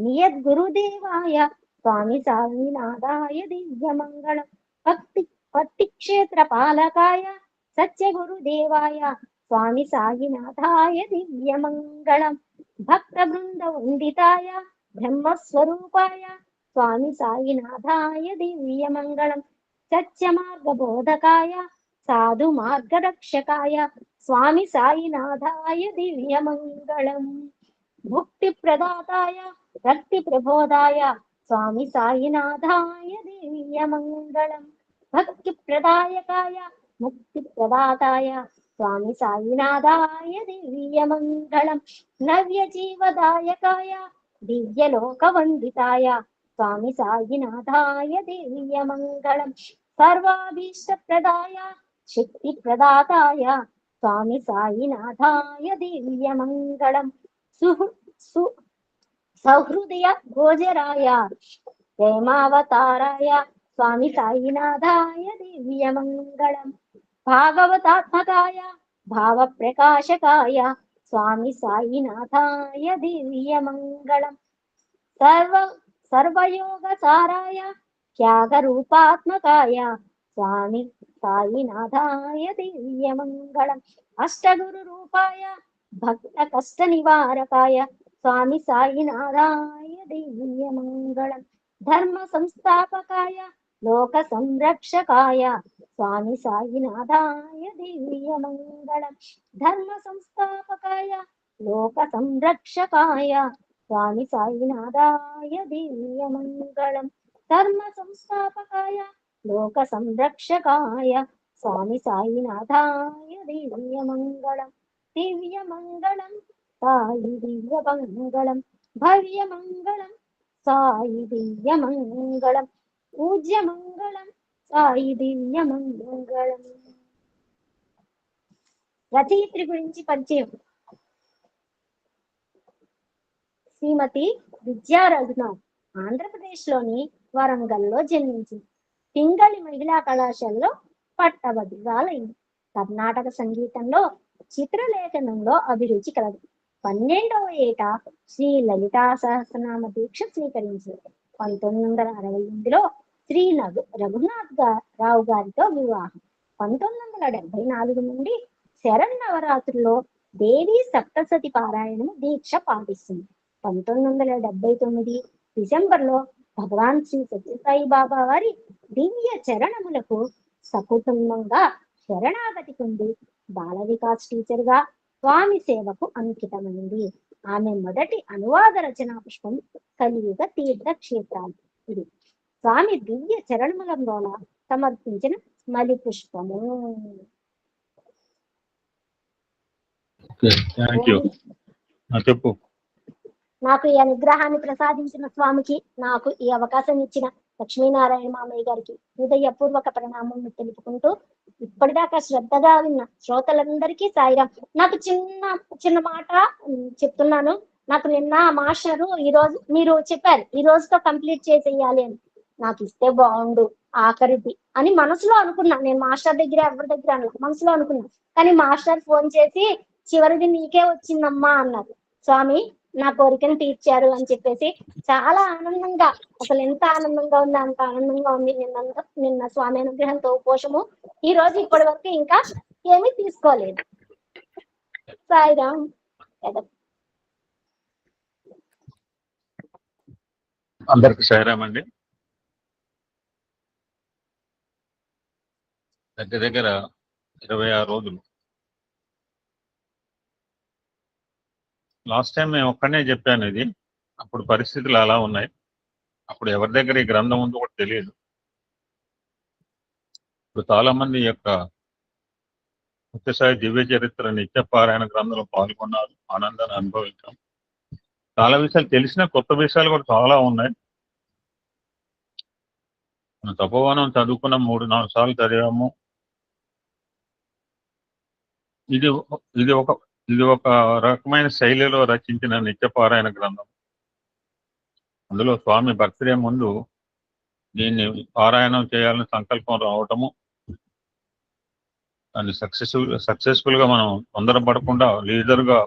నియద్గురుదేవాయ స్వామి సాయినాథాయ దివ్యమంగళం పత్తి క్షేత్ర పాలకాయ సత్యగురుదేవాయ స్వామి సాయినాథాయ దివ్యమంగళం భక్త బృంద వందితాయ బ్రహ్మస్వరూపాయ స్వామి సాయినాథాయ దివ్యమంగళం సత్య మార్గ బోధకాయ సాధు మార్గరక్షకాయ స్వామి సాయినాథాయ దివ్యమంగళం. భుక్తి ప్రదాతాయ భక్తి ప్రబోధాయ స్వామి సాయినాథాయ దివ్యమంగళం. భక్తి ప్రదాయకాయ ముక్తి ప్రదాతాయ స్వామి సాయినాథాయ దివ్యమంగళం. నవ్య జీవదాయకాయ దివ్యలోకవందితాయ స్వామి సాయినాథాయ దివ్యమంగళం. సర్వాభీష్టప్రదాయ శక్తి ప్రదాతాయ స్వామి సాయినాథాయ దివ్యమంగళం. సహృదయ గోచరాయ ప్రేమావతారాయ స్వామి సాయినాథాయ దివ్యమంగళం. భాగవతాత్మకాయ భావ ప్రకాశకాయ స్వామి సాయినాథాయ దివ్యమంగళం. సర్వయోగ సారాయ త్యాగ రూపాత్మకాయ స్వామి సాయినాథాయ దివ్యమంగళం. అష్టగురు రూపాయ భక్త కష్ట నివారకాయ స్వామి సాయినాథాయ దివ్యమంగళం. ధర్మ సంస్థాపకాయ లోక సంరక్షకాయ స్వామి సాయినాథాయ దివ్యమంగళం. ధర్మ సంస్థాపకాయ లోక సంరక్షకాయ స్వామి సాయినాథాయ దివ్యమంగళం. ధర్మ సంస్థాపకాయ లోక సంరక్షకాయ స్వామి సాయినాథాయ దివ్యమంగళం. దివ్యమంగళం సాయి దివ్యమంగళం. భవ్యమంగళం సాయి దివ్యమంగళం. పూజ్యమంగళం సాయి దివ్యమంగళం. రచయిత్రి గురించి పరిచయం. శ్రీమతి విద్యా రఘునాథ్ ఆంధ్రప్రదేశ్ లోని వరంగల్లో జన్మించింది. పింగళి మహిళా కళాశాలలో పట్టభద్రురాలైంది. కర్ణాటక సంగీతంలో చిత్రలేఖనంలో అభిరుచి కలదు. 12వ ఏట శ్రీ లలితా సహస్రనామ దీక్ష స్వీకరించింది. 1968లో శ్రీ రఘునాథ్ రావు గారితో వివాహం. 1974 నుండి శరన్నవరాత్రుల్లో దేవి సప్తసతి పారాయణము దీక్ష పాటిస్తుంది. 1979 డిసెంబర్లో భగవాన్ శ్రీ సత్యసాయి బాబా వారి దివ్య చరణములకు సకుటుంబంగా శరణాగతి పొంది బాల వికాస్ టీచర్ గా స్వామి సేవకు అంకితమైంది. ఆమె మొదటి అనువాద రచనా పుష్పం కలియుగ తీర్థ క్షేత్రాలు. ఇది స్వామి దివ్య చరణముల ద్వారా సమర్పించిన మలి పుష్పము. చెప్పు. నాకు ఈ అనుగ్రహాన్ని ప్రసాదించిన స్వామికి, నాకు ఈ అవకాశం ఇచ్చిన లక్ష్మీనారాయణ మామయ్య గారికి హృదయపూర్వక ప్రణామం తెలుపుకుంటూ, ఇప్పటిదాకా శ్రద్ధగా విన్న శ్రోతలందరికీ సాయిరాం. నాకు చిన్న మాట చెప్తున్నాను. నాకు నిన్న మాస్టరు మీరు చెప్పారు ఈ రోజుతో కంప్లీట్ చేసేయాలి అని. నాకు ఇస్తే బాగుండు ఆఖరిది అని మనసులో అనుకున్నా. నేను మాస్టర్ దగ్గర ఎవరి దగ్గర మనసులో అనుకున్నా. కానీ మాస్టర్ ఫోన్ చేసి చివరిది నీకే వచ్చిందమ్మా అన్నారు. స్వామి నా కోరికను తీర్చారు అని చెప్పేసి చాలా ఆనందంగా, అసలు ఎంత ఆనందంగా ఉంది అంత ఆనందంగా ఉంది. నిన్న స్వామి అనుగ్రహంతో ఉపోషము. ఈ రోజు ఇప్పటి వరకు ఇంకా ఏమీ తీసుకోలేదు. సాయిరాం. అందరికి సాయిరాం అండి. దగ్గర 26 రోజులు. లాస్ట్ టైం నేను ఒక్కనే చెప్పాను ఇది. అప్పుడు పరిస్థితులు అలా ఉన్నాయి. అప్పుడు ఎవరి దగ్గర ఈ గ్రంథం ఉందో కూడా తెలియదు. ఇప్పుడు చాలా మంది యొక్క సత్యసాయి దివ్య చరిత్ర నిత్య పారాయణ గ్రంథంలో పాల్గొన్నారు, ఆనందాన్ని అనుభవించాం. చాలా విషయాలు తెలిసిన కొత్త విషయాలు కూడా చాలా ఉన్నాయి. మనం తపోవనం చదువుకున్న 3-4 సార్లు చదివాము. ఇది ఒక రకమైన శైలిలో రచించిన నిత్యపారాయణ గ్రంథం. అందులో స్వామి బర్త్డే ముందు దీన్ని పారాయణం చేయాలని సంకల్పం రావటము, దాన్ని సక్సెస్ఫుల్ గా మనం తొందరపడకుండా లీజర్గా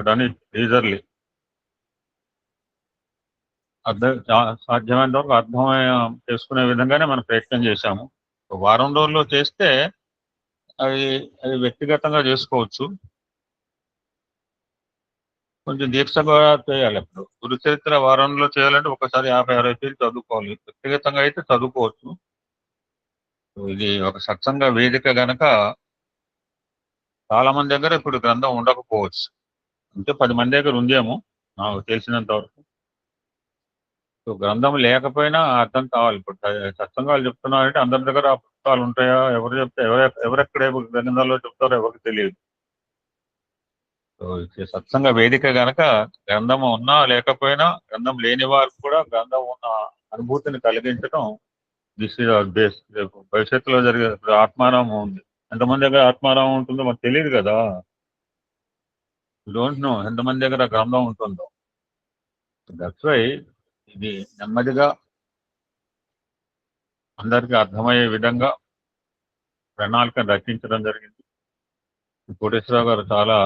డన్ ఇట్ లీజర్లీ, సాధ్యమైనంత వరకు అర్థం చేసుకునే విధంగానే మనం ప్రయత్నం చేశాము. వారం రోజుల్లో చేస్తే అది వ్యక్తిగతంగా చేసుకోవచ్చు. కొంచెం దీక్షగా చేయాలి. ఇప్పుడు గురు చరిత్ర వారంలో చేయాలంటే ఒకసారి 50-60 పేజీలు చదువుకోవాలి. వ్యక్తిగతంగా అయితే చదువుకోవచ్చు. ఇది ఒక సత్సంగ వేదిక గనక చాలా మంది దగ్గర ఇప్పుడు గ్రంథం ఉండకపోవచ్చు. అంటే 10 మంది దగ్గర ఉందేమో నాకు తెలిసినంత వరకు. సో గ్రంథం లేకపోయినా అర్థం కావాలి. ఇప్పుడు సత్సంగాలు చెప్తున్నారంటే అందరి దగ్గర ఆ పుస్తకాలు ఉంటాయా? ఎవరు చెప్తే ఎవరెక్కడ గ్రంథాల్లో చెప్తారో ఎవరికి తెలియదు. సో సత్సంగ వేదిక గనక గ్రంథం ఉన్నా లేకపోయినా గ్రంథం లేని వారికి కూడా గ్రంథం ఉన్న అనుభూతిని కలిగించడం దిస్ ఇస్ అవర్ బేస్. రేపు భవిష్యత్తులో జరిగే ఇప్పుడు ఆత్మారామం ఉంది. ఎంతమంది దగ్గర ఆత్మారామం ఉంటుందో మనకు తెలియదు కదా. డోంట్ నో ఎంతమంది దగ్గర గ్రంథం ఉంటుందో. దట్స్ వై ఇది నెమ్మదిగా అందరికీ అర్థమయ్యే విధంగా ప్రణాళికను రచించడం జరిగింది. కోటేశ్వరరావు గారు చాలా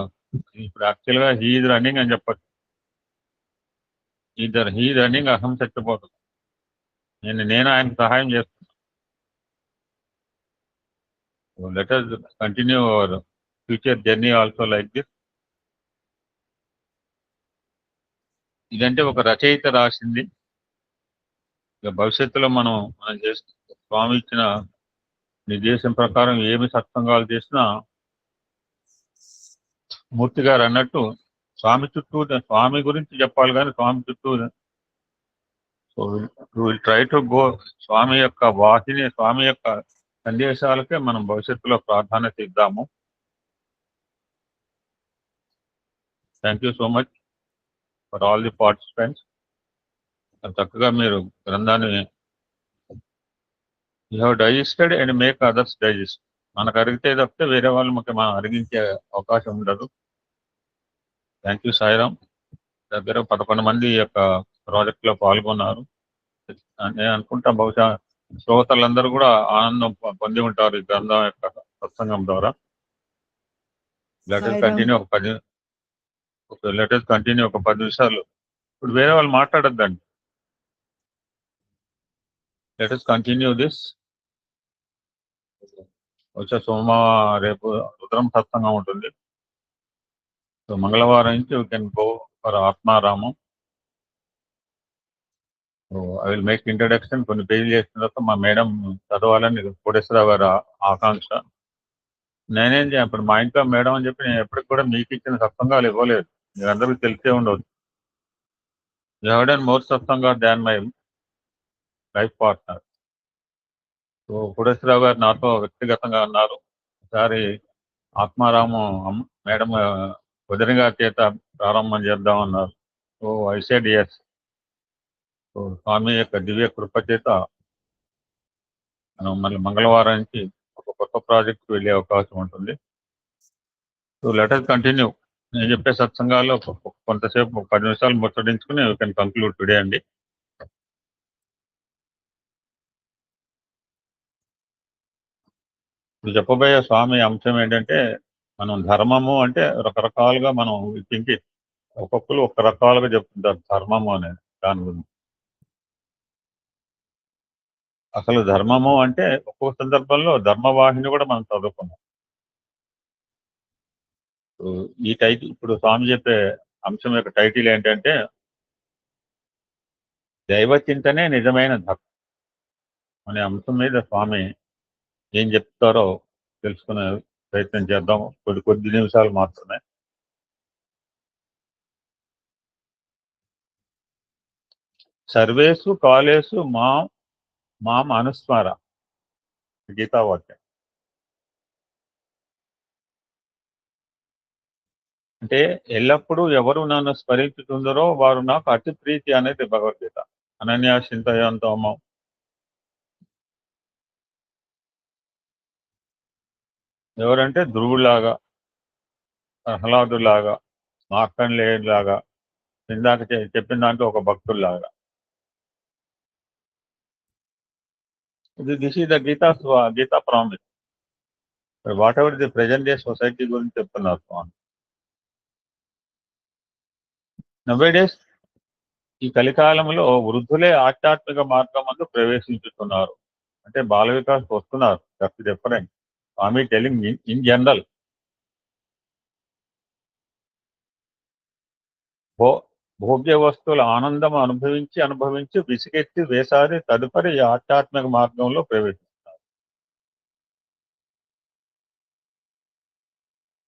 ఇప్పుడు యాక్చువల్గా హీఈ్ రన్నింగ్ అని చెప్పచ్చు. హీ రన్నింగ్ అహం చచ్చిపోతుంది. నేను ఆయనకు సహాయం చేస్తున్నాను. Let us continue our future journey also like this. ఇదంటే ఒక రచయిత రాసింది. ఇక భవిష్యత్తులో మనం చేస్తున్న స్వామి ఇచ్చిన నిర్దేశం ప్రకారం ఏమి సత్సంగాలు చేసినా మూర్తి గారు అన్నట్టు స్వామి చుట్టూ స్వామి గురించి చెప్పాలి కానీ స్వామి చుట్టూ so will try to go Swami యొక్క వాహిని స్వామి యొక్క సందేశాలకే మనం భవిష్యత్తులో ప్రాధాన్యత ఇద్దాము. Thank you so much for all the participants. చక్కగా మీరు గ్రంథాన్ని you have digested and make others digest. మనకు అరిగితే తప్పితే వేరే వాళ్ళు మనం అరిగించే అవకాశం ఉండదు. Thank you Sairam. దగ్గర 11 మంది ఈ యొక్క ప్రాజెక్ట్ లో పాల్గొన్నారు. నేను అనుకుంటా బహుశా శ్రోతలందరూ కూడా ఆనందం పొంది ఉంటారు ఈ గ్రంథం యొక్క సత్సంగం ద్వారా. లెటర్స్ కంటిన్యూ ఒక 10 నిమిషాలు. ఇప్పుడు వేరే వాళ్ళు మాట్లాడొద్దండి. Letters continue this. వచ్చే రేపు రుద్రం సత్సంగం ఉంటుంది. సో మంగళవారం నుంచి you can go for Atmaramam. I will make introduction. కొన్ని పేజీలు చేసిన తర్వాత మా మేడం చదవాలని కోటేశ్వరరావు గారు ఆకాంక్ష. నేనేం ఇప్పుడు మా ఇంట్లో మేడం అని చెప్పి నేను ఎప్పటికి కూడా మీకు ఇచ్చిన సత్సంగాలు ఇవ్వలేదు. మీరు అందరికీ తెలిసే ఉండదు. You have done more satsanga than my life partner. So Koteswara Rao garu నాతో వ్యక్తిగతంగా అన్నారు, ఒకసారి ఆత్మారామం మేడం వదిన గారి చేత ప్రారంభం చేద్దామన్నారు. So I said yes. So Swami యొక్క దివ్య కృప చేత మనం మళ్ళీ మంగళవారం నుంచి ఒక కొత్త ప్రాజెక్ట్ వెళ్ళే అవకాశం ఉంటుంది. So let us continue. నేను చెప్పే సత్సంగాల్లో కొంతసేపు 10 నిమిషాలు ముచ్చటించుకుని యూ కెన్ కంక్లూడ్ టుడే అండి. ఇప్పుడు చెప్పబోయే స్వామి అంశం ఏంటంటే, మనం ధర్మము అంటే రకరకాలుగా మనం థింక్ ఒక్కొక్కరు ఒక రకాలుగా చెప్తుంటారు ధర్మము అనేది. దాని గురించి అసలు ధర్మము అంటే ఒక్కొక్క సందర్భంలో ధర్మవాహిని కూడా మనం చదువుకున్నాం. ఈ టైటిల్ ఇప్పుడు స్వామి చెప్పే అంశం యొక్క టైటిల్ ఏంటంటే దైవ చింతనే నిజమైన ధర్మం అనే అంశం మీద స్వామి ఏం చెప్తారో తెలుసుకునే ప్రయత్నం చేద్దాం. కొద్ది నిమిషాలు మాత్రమే. సర్వేసు కాలేసు మాం అనుస్మార గీతావాక్యం. అంటే ఎల్లప్పుడూ ఎవరు నన్ను స్మరించుతుందరో వారు నాకు అతి ప్రీతి అనేది భగవద్గీత. అనన్యా చింతయంతోమం. ఎవరంటే ధ్రువులాగా, ప్రహ్లాదులాగా, మార్కండేయులాగా, ఇందాక చెప్పిన దాంట్లో ఒక భక్తుల్లాగా. This is the Gita promise. Whatever the present day society గురించి చెప్తున్నారు స్వామి. నవేడేస్ ఈ కలికాలంలో వృద్ధులే ఆధ్యాత్మిక మార్గం అందు ప్రవేశించుతున్నారు. అంటే బాల వికాస్ వస్తున్నారు. That's different. Swami telling in general. భోగ్య వస్తువుల ఆనందం అనుభవించి విసిగెత్తి వేసారి తదుపరి ఆధ్యాత్మిక మార్గంలో ప్రవేశిస్తారు.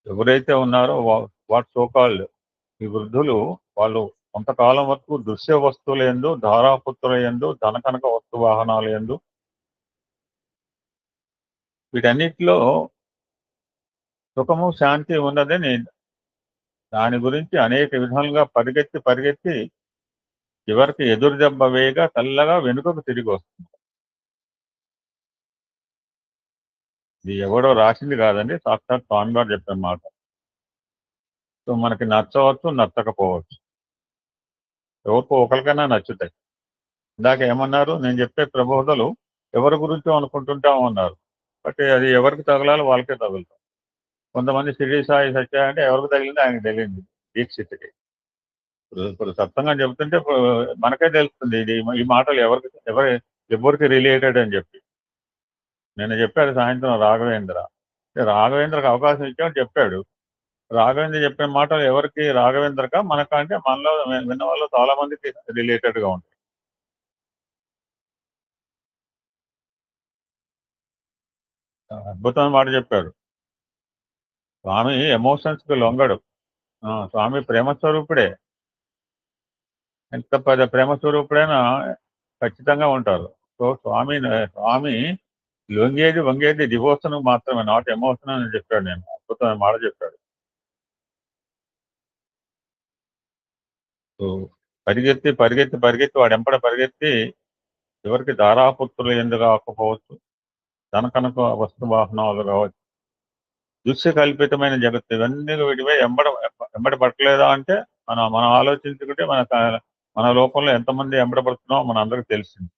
ఎవరైతే ఉన్నారో వాట్ సో కాల్డ్ ఈ వృద్ధులు వాళ్ళు కొంతకాలం వరకు దృశ్య వస్తువుల యందు, ధారాపుత్రుల యందు, ధనకనక వస్తు వాహనాల యందు, వీటన్నిటిలో సుఖము శాంతి ఉన్నదని దాని గురించి అనేక విధాలుగా పరిగెత్తి చివరికి ఎదురు దెబ్బ వేయగా చల్లగా వెనుకకు తిరిగి వస్తుంది. ఇది ఎవడో రాసింది కాదండి, సాక్షాత్ స్వామి గారు చెప్పిన మాట. సో మనకి నచ్చవచ్చు, నచ్చకపోవచ్చు, ఎవరికో ఒకరికైనా నచ్చుతాయి. ఇందాక ఏమన్నారు, నేను చెప్పే ప్రబోధలు ఎవరి గురించో అనుకుంటుంటాం అన్నారు. బట్ అది ఎవరికి తగలాలో వాళ్ళకే తగులుతాం. కొంతమంది షిరిడి సాయి సత్య అంటే ఎవరికి తగిలింది ఆయనకు తెలియంది, దీక్షితుకి. ఇప్పుడు సత్సంగా చెబుతుంటే మనకే తెలుస్తుంది ఇది ఈ మాటలు ఎవరికి రిలేటెడ్ అని చెప్పి. నేను చెప్పాడు సాయంత్రం రాఘవేంద్రకి అవకాశం ఇచ్చాడు, చెప్పాడు. రాఘవేంద్ర చెప్పిన మాటలు ఎవరికి రాఘవేంద్రక మనక అంటే మనలో విన్న వాళ్ళు చాలా మందికి రిలేటెడ్ గా ఉంటాయి. అద్భుతమైన మాట చెప్పాడు. స్వామి ఎమోషన్స్ కి లొంగడు. స్వామి ప్రేమ స్వరూపుడే. ఎంత పెద్ద ప్రేమ స్వరూపుడైనా ఖచ్చితంగా ఉంటారు. సో స్వామి వంగేది డివోషన్ మాత్రమే, నాట్ ఎమోషన్ అని చెప్పాడు. నేను అద్భుతమైన మాట చెప్పాడు. సో పరిగెత్తి వాడు పరిగెత్తి చివరికి ధారాపుత్రులు ఎందుకు కాకపోవచ్చు, ధనకనక వస్తు వాహనాలు కావచ్చు, దృశ్య కల్పితమైన జగత్తు, ఇవన్నీ వీటిపై ఎంబడి పట్టలేదా అంటే మనం ఆలోచించుకుంటే మన లోకంలో ఎంతమంది ఎంబడపడుతున్నామో మన అందరికి తెలిసింది.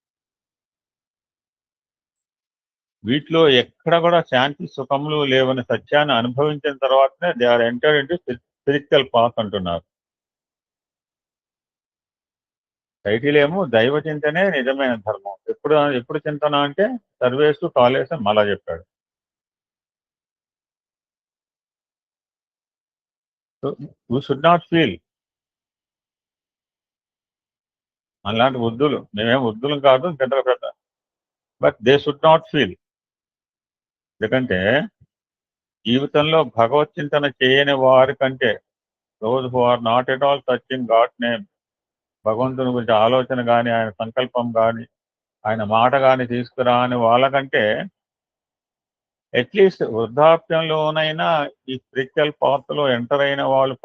వీటిలో ఎక్కడ కూడా శాంతి సుఖములు లేవని సత్యాన్ని అనుభవించిన తర్వాతనే they are entered into spiritual path అంటున్నారు. టైటిల్ ఏమో దైవ చింతనే నిజమైన ధర్మం. ఎప్పుడు చింతన అంటే సర్వేసు కాలేసు మళ్ళా చెప్పాడు. We should not feel. అలాంటి వృద్ధులు, మేమేం వృద్ధులం కాదు, పెద్ద but they should not feel. ఎందుకంటే జీవితంలో భగవత్ చింతన చేయని వారి కంటే, those who are not at all touching God name, భగవంతుని గురించి ఆలోచన కానీ, ఆయన సంకల్పం కానీ, ఆయన మాట కానీ తీసుకురాని వాళ్ళకంటే అట్లీస్ట్ వృద్ధాప్యంలోనైనా ఈ స్పిరిచువల్ పాత్లో ఎంటర్ అయిన వాళ్ళు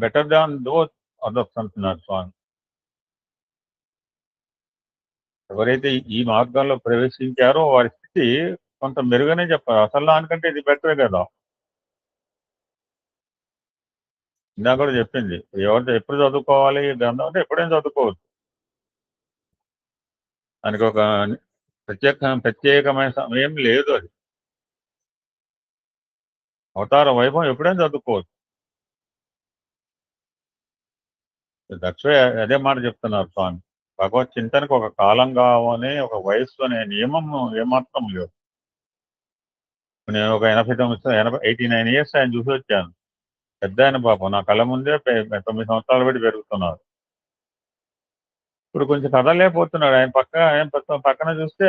బెటర్ దాన్ దోస్ అదర్స్ అంటున్నారు స్వామి. ఎవరైతే ఈ మార్గంలో ప్రవేశించారో వారి స్థితి కొంత మెరుగనే చెప్పారు. అసలు దానికంటే ఇది బెటరే కదా. ఇందాక కూడా చెప్పింది, ఎప్పుడు చదువుకోవాలి ఈ గ్రంథం అంటే ఎప్పుడైనా చదువుకోవచ్చు. దానికి ఒక ప్రత్యేకమైన సమయం లేదు. అది అవతార వైభవం ఎప్పుడైనా చదువుకోవచ్చు. దక్షుడే అదే మాట చెప్తున్నారు స్వామి. భగవత్ చింతనకు ఒక కాలం కావని, ఒక వయస్సు అనే నియమం ఏమాత్రం లేదు. నేను ఒక 89 ఇయర్స్ ఆయన చూసి వచ్చాను. పెద్ద ఆయన పాపం నా కళ్ళ ముందే 9 సంవత్సరాలు బట్టి పెరుగుతున్నారు. ఇప్పుడు కొంచెం కదలేకపోతున్నాడు. ఆయన పక్కన చూస్తే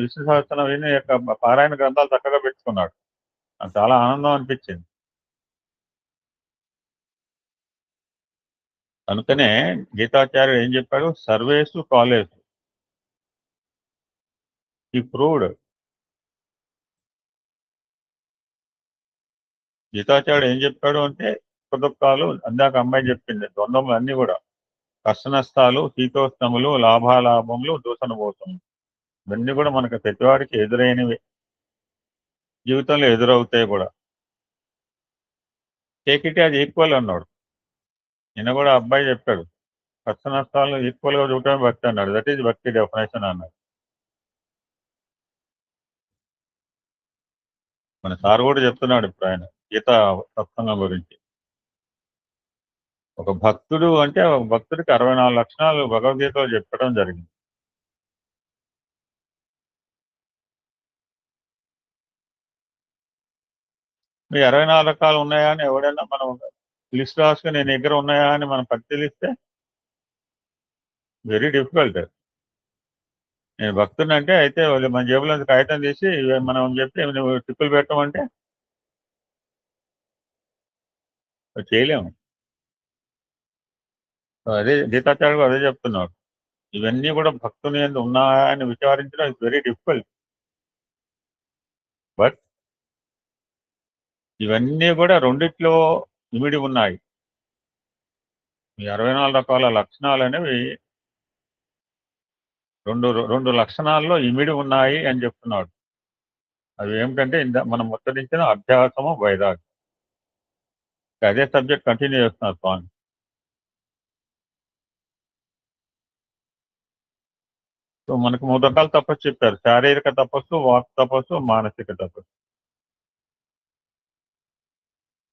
విష్ణు సహస్రనామం విని యొక్క పారాయణ గ్రంథాలు చక్కగా పెట్టుకున్నాడు. నాకు చాలా ఆనందం అనిపించింది. అందుకనే గీతాచార్యుడు ఏం చెప్పాడు, సర్వేసు కాలేసు ఈ ప్రూవ్డ్. గీతాచార్యుడు ఏం చెప్పాడు అంటే దుఃఖాలు, అందాక అమ్మాయి చెప్పింది, ద్వంద్వములు అన్ని కూడా కష్ట నష్టాలు, శీతోష్ణములు, లాభాలాభములు, దూషణభూషములు, ఇవన్నీ కూడా మనకు ప్రతివాడికి ఎదురైనవి, జీవితంలో ఎదురవుతాయి కూడా. టేక్ ఇట్ యాజ్ ఈక్వల్ అన్నాడు. నిన్న కూడా అబ్బాయి చెప్పాడు, కష్ట నష్టాలను ఈక్వల్ గా చూడటమే భక్తి అన్నాడు. దట్ ఈజ్ భక్తి డెఫినేషన్ అన్నాడు. మన సార్ కూడా చెప్తున్నాడు ఇప్పుడు ఆయన గీత సత్సంగం గురించి. ఒక భక్తుడు అంటే ఒక భక్తుడికి 64 లక్షణాలు భగవద్గీతలో చెప్పడం జరిగింది. మీ 64 రకాలు ఉన్నాయా అని ఎవడైనా మనం లిస్ట్ రాసుకుని నేను దగ్గర ఉన్నాయా అని మనం పరిశీలిస్తే వెరీ డిఫికల్ట్. నేను భక్తుడిని అంటే అయితే మన జేబులో కాగితం తీసి మనం చెప్పి నువ్వు టిప్పులు పెట్టమంటే అది చేయలేము. అదే గీతాచార్యుడు అదే చెప్తున్నాడు. ఇవన్నీ కూడా భక్తుని యందు ఉన్నాయా అని విచారించడం ఇట్స్ వెరీ డిఫికల్ట్. బట్ ఇవన్నీ కూడా రెండిట్లో ఇమిడి ఉన్నాయి. ఈ 64 రకాల లక్షణాలు అనేవి రెండు లక్షణాల్లో ఇమిడి ఉన్నాయి అని చెప్తున్నాడు. అవి ఏమిటంటే మనం ముచ్చరించిన అభ్యాసము, వైరాగ్యం. అదే సబ్జెక్ట్ కంటిన్యూ చేస్తున్నారు స్వామి. సో మనకు 3 రకాల తపస్సు చెప్పారు. శారీరక తపస్సు, వాక్ తపస్సు, మానసిక తపస్సు.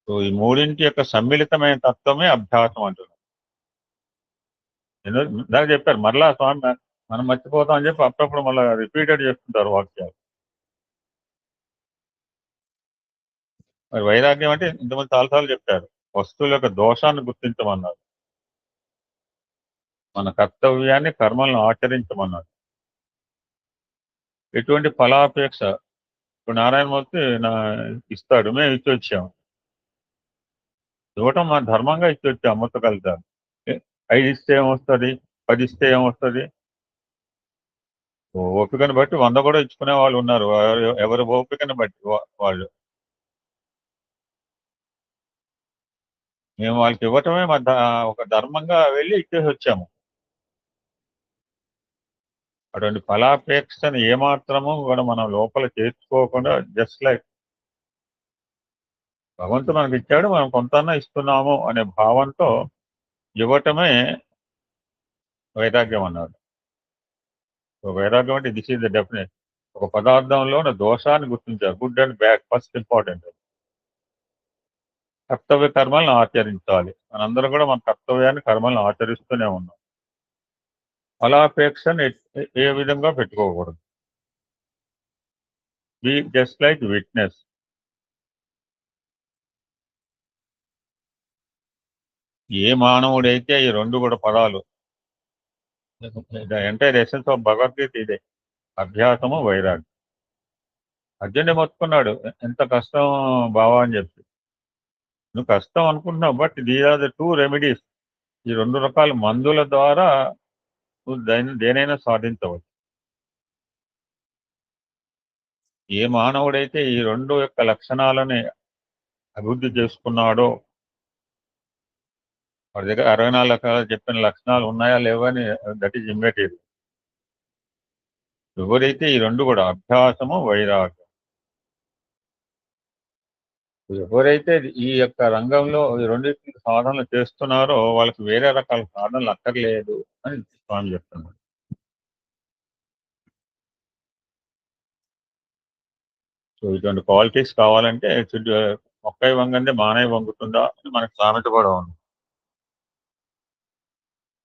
సో ఈ మూడింటి యొక్క సమ్మిళితమైన తత్వమే అభ్యాసం అంటున్నారు. ఇందాక చెప్పారు మరలా స్వామి మనం మర్చిపోతాం అని చెప్పి అప్పుడప్పుడు మళ్ళీ రిపీటెడ్ చేస్తుంటారు వాక్యాలు. మరి వైరాగ్యం అంటే ఇంతమంది చాలాసార్లు చెప్పారు. వస్తువుల యొక్క దోషాన్ని గుర్తించమన్నారు. మన కర్తవ్యాన్ని, కర్మలను ఆచరించమన్నారు. ఎటువంటి ఫలాపేక్ష. ఇప్పుడు నారాయణమూర్తి ఇస్తాడు, మేము ఇచ్చి వచ్చాము. ఇవ్వటం మన ధర్మంగా ఇచ్చి వచ్చాము. అమ్మతో కలుద్దాం. 5 ఇస్తే ఏమొస్తుంది, 10 ఇస్తే ఏమొస్తుంది? ఓపికను బట్టి 100 కూడా ఇచ్చుకునే వాళ్ళు ఉన్నారు. ఎవరి ఓపికను బట్టి వాళ్ళు. మేము వాళ్ళకి ఇవ్వటమే ఒక ధర్మంగా వెళ్ళి ఇచ్చేసి వచ్చాము. అటువంటి ఫలాపేక్షను ఏమాత్రము కూడా మనం లోపల చేర్చుకోకుండా జస్ట్ లైక్ భగవంతుడు మనకి ఇచ్చాడు, మనం కొంతన్నా ఇస్తున్నాము అనే భావంతో ఇవ్వటమే వైరాగ్యం అన్నాడు. వైరాగ్యం అంటే దిస్ ఈజ్ ద డెఫినేషన్. ఒక పదార్థంలో ఉన్న దోషాన్ని గుర్తించారు. Good and bad first important. కర్తవ్య కర్మలను ఆచరించాలి. మనందరం కూడా మన కర్తవ్యాన్ని, కర్మలను ఆచరిస్తూనే ఉన్నాం. ఫలాపేక్షను ఏ విధంగా పెట్టుకోకూడదు. Be just like witness. ఏ మానవుడైతే ఈ 2 కూడా పదాలు, ఎంటైర్ ఎసెన్స్ ఆఫ్ భగవద్గీత ఇదే, అభ్యాసము, వైరాగ్యం. అర్జునుడే మొత్తుకున్నాడు, ఎంత కష్టం బావా అని చెప్పి. నువ్వు కష్టం అనుకుంటున్నావు, but these are the 2 remedies. ఈ 2 రకాల మందుల ద్వారా నువ్వు దేనైనా సాధించవచ్చు. ఏ మానవుడైతే ఈ 2 యొక్క లక్షణాలని అభివృద్ధి చేసుకున్నాడో, వాడి దగ్గర 64 రకాల చెప్పిన లక్షణాలు ఉన్నాయా లేవని దట్ ఈజ్ ఇమ్మెటీరియల్. ఎవరైతే ఈ 2 కూడా అభ్యాసము, వైరాగ్యం, ఎవరైతే ఈ యొక్క రంగంలో ఈ 2 సాధనలు చేస్తున్నారో వాళ్ళకి వేరే రకాల సాధనలు అక్కర్లేదు అని స్వామి చెప్తున్నారు. సో ఇటువంటి క్వాలిటీస్ కావాలంటే మొక్కై వంగందే మానై వంగుతుందా అని మనకు సామెత కూడా ఉంది.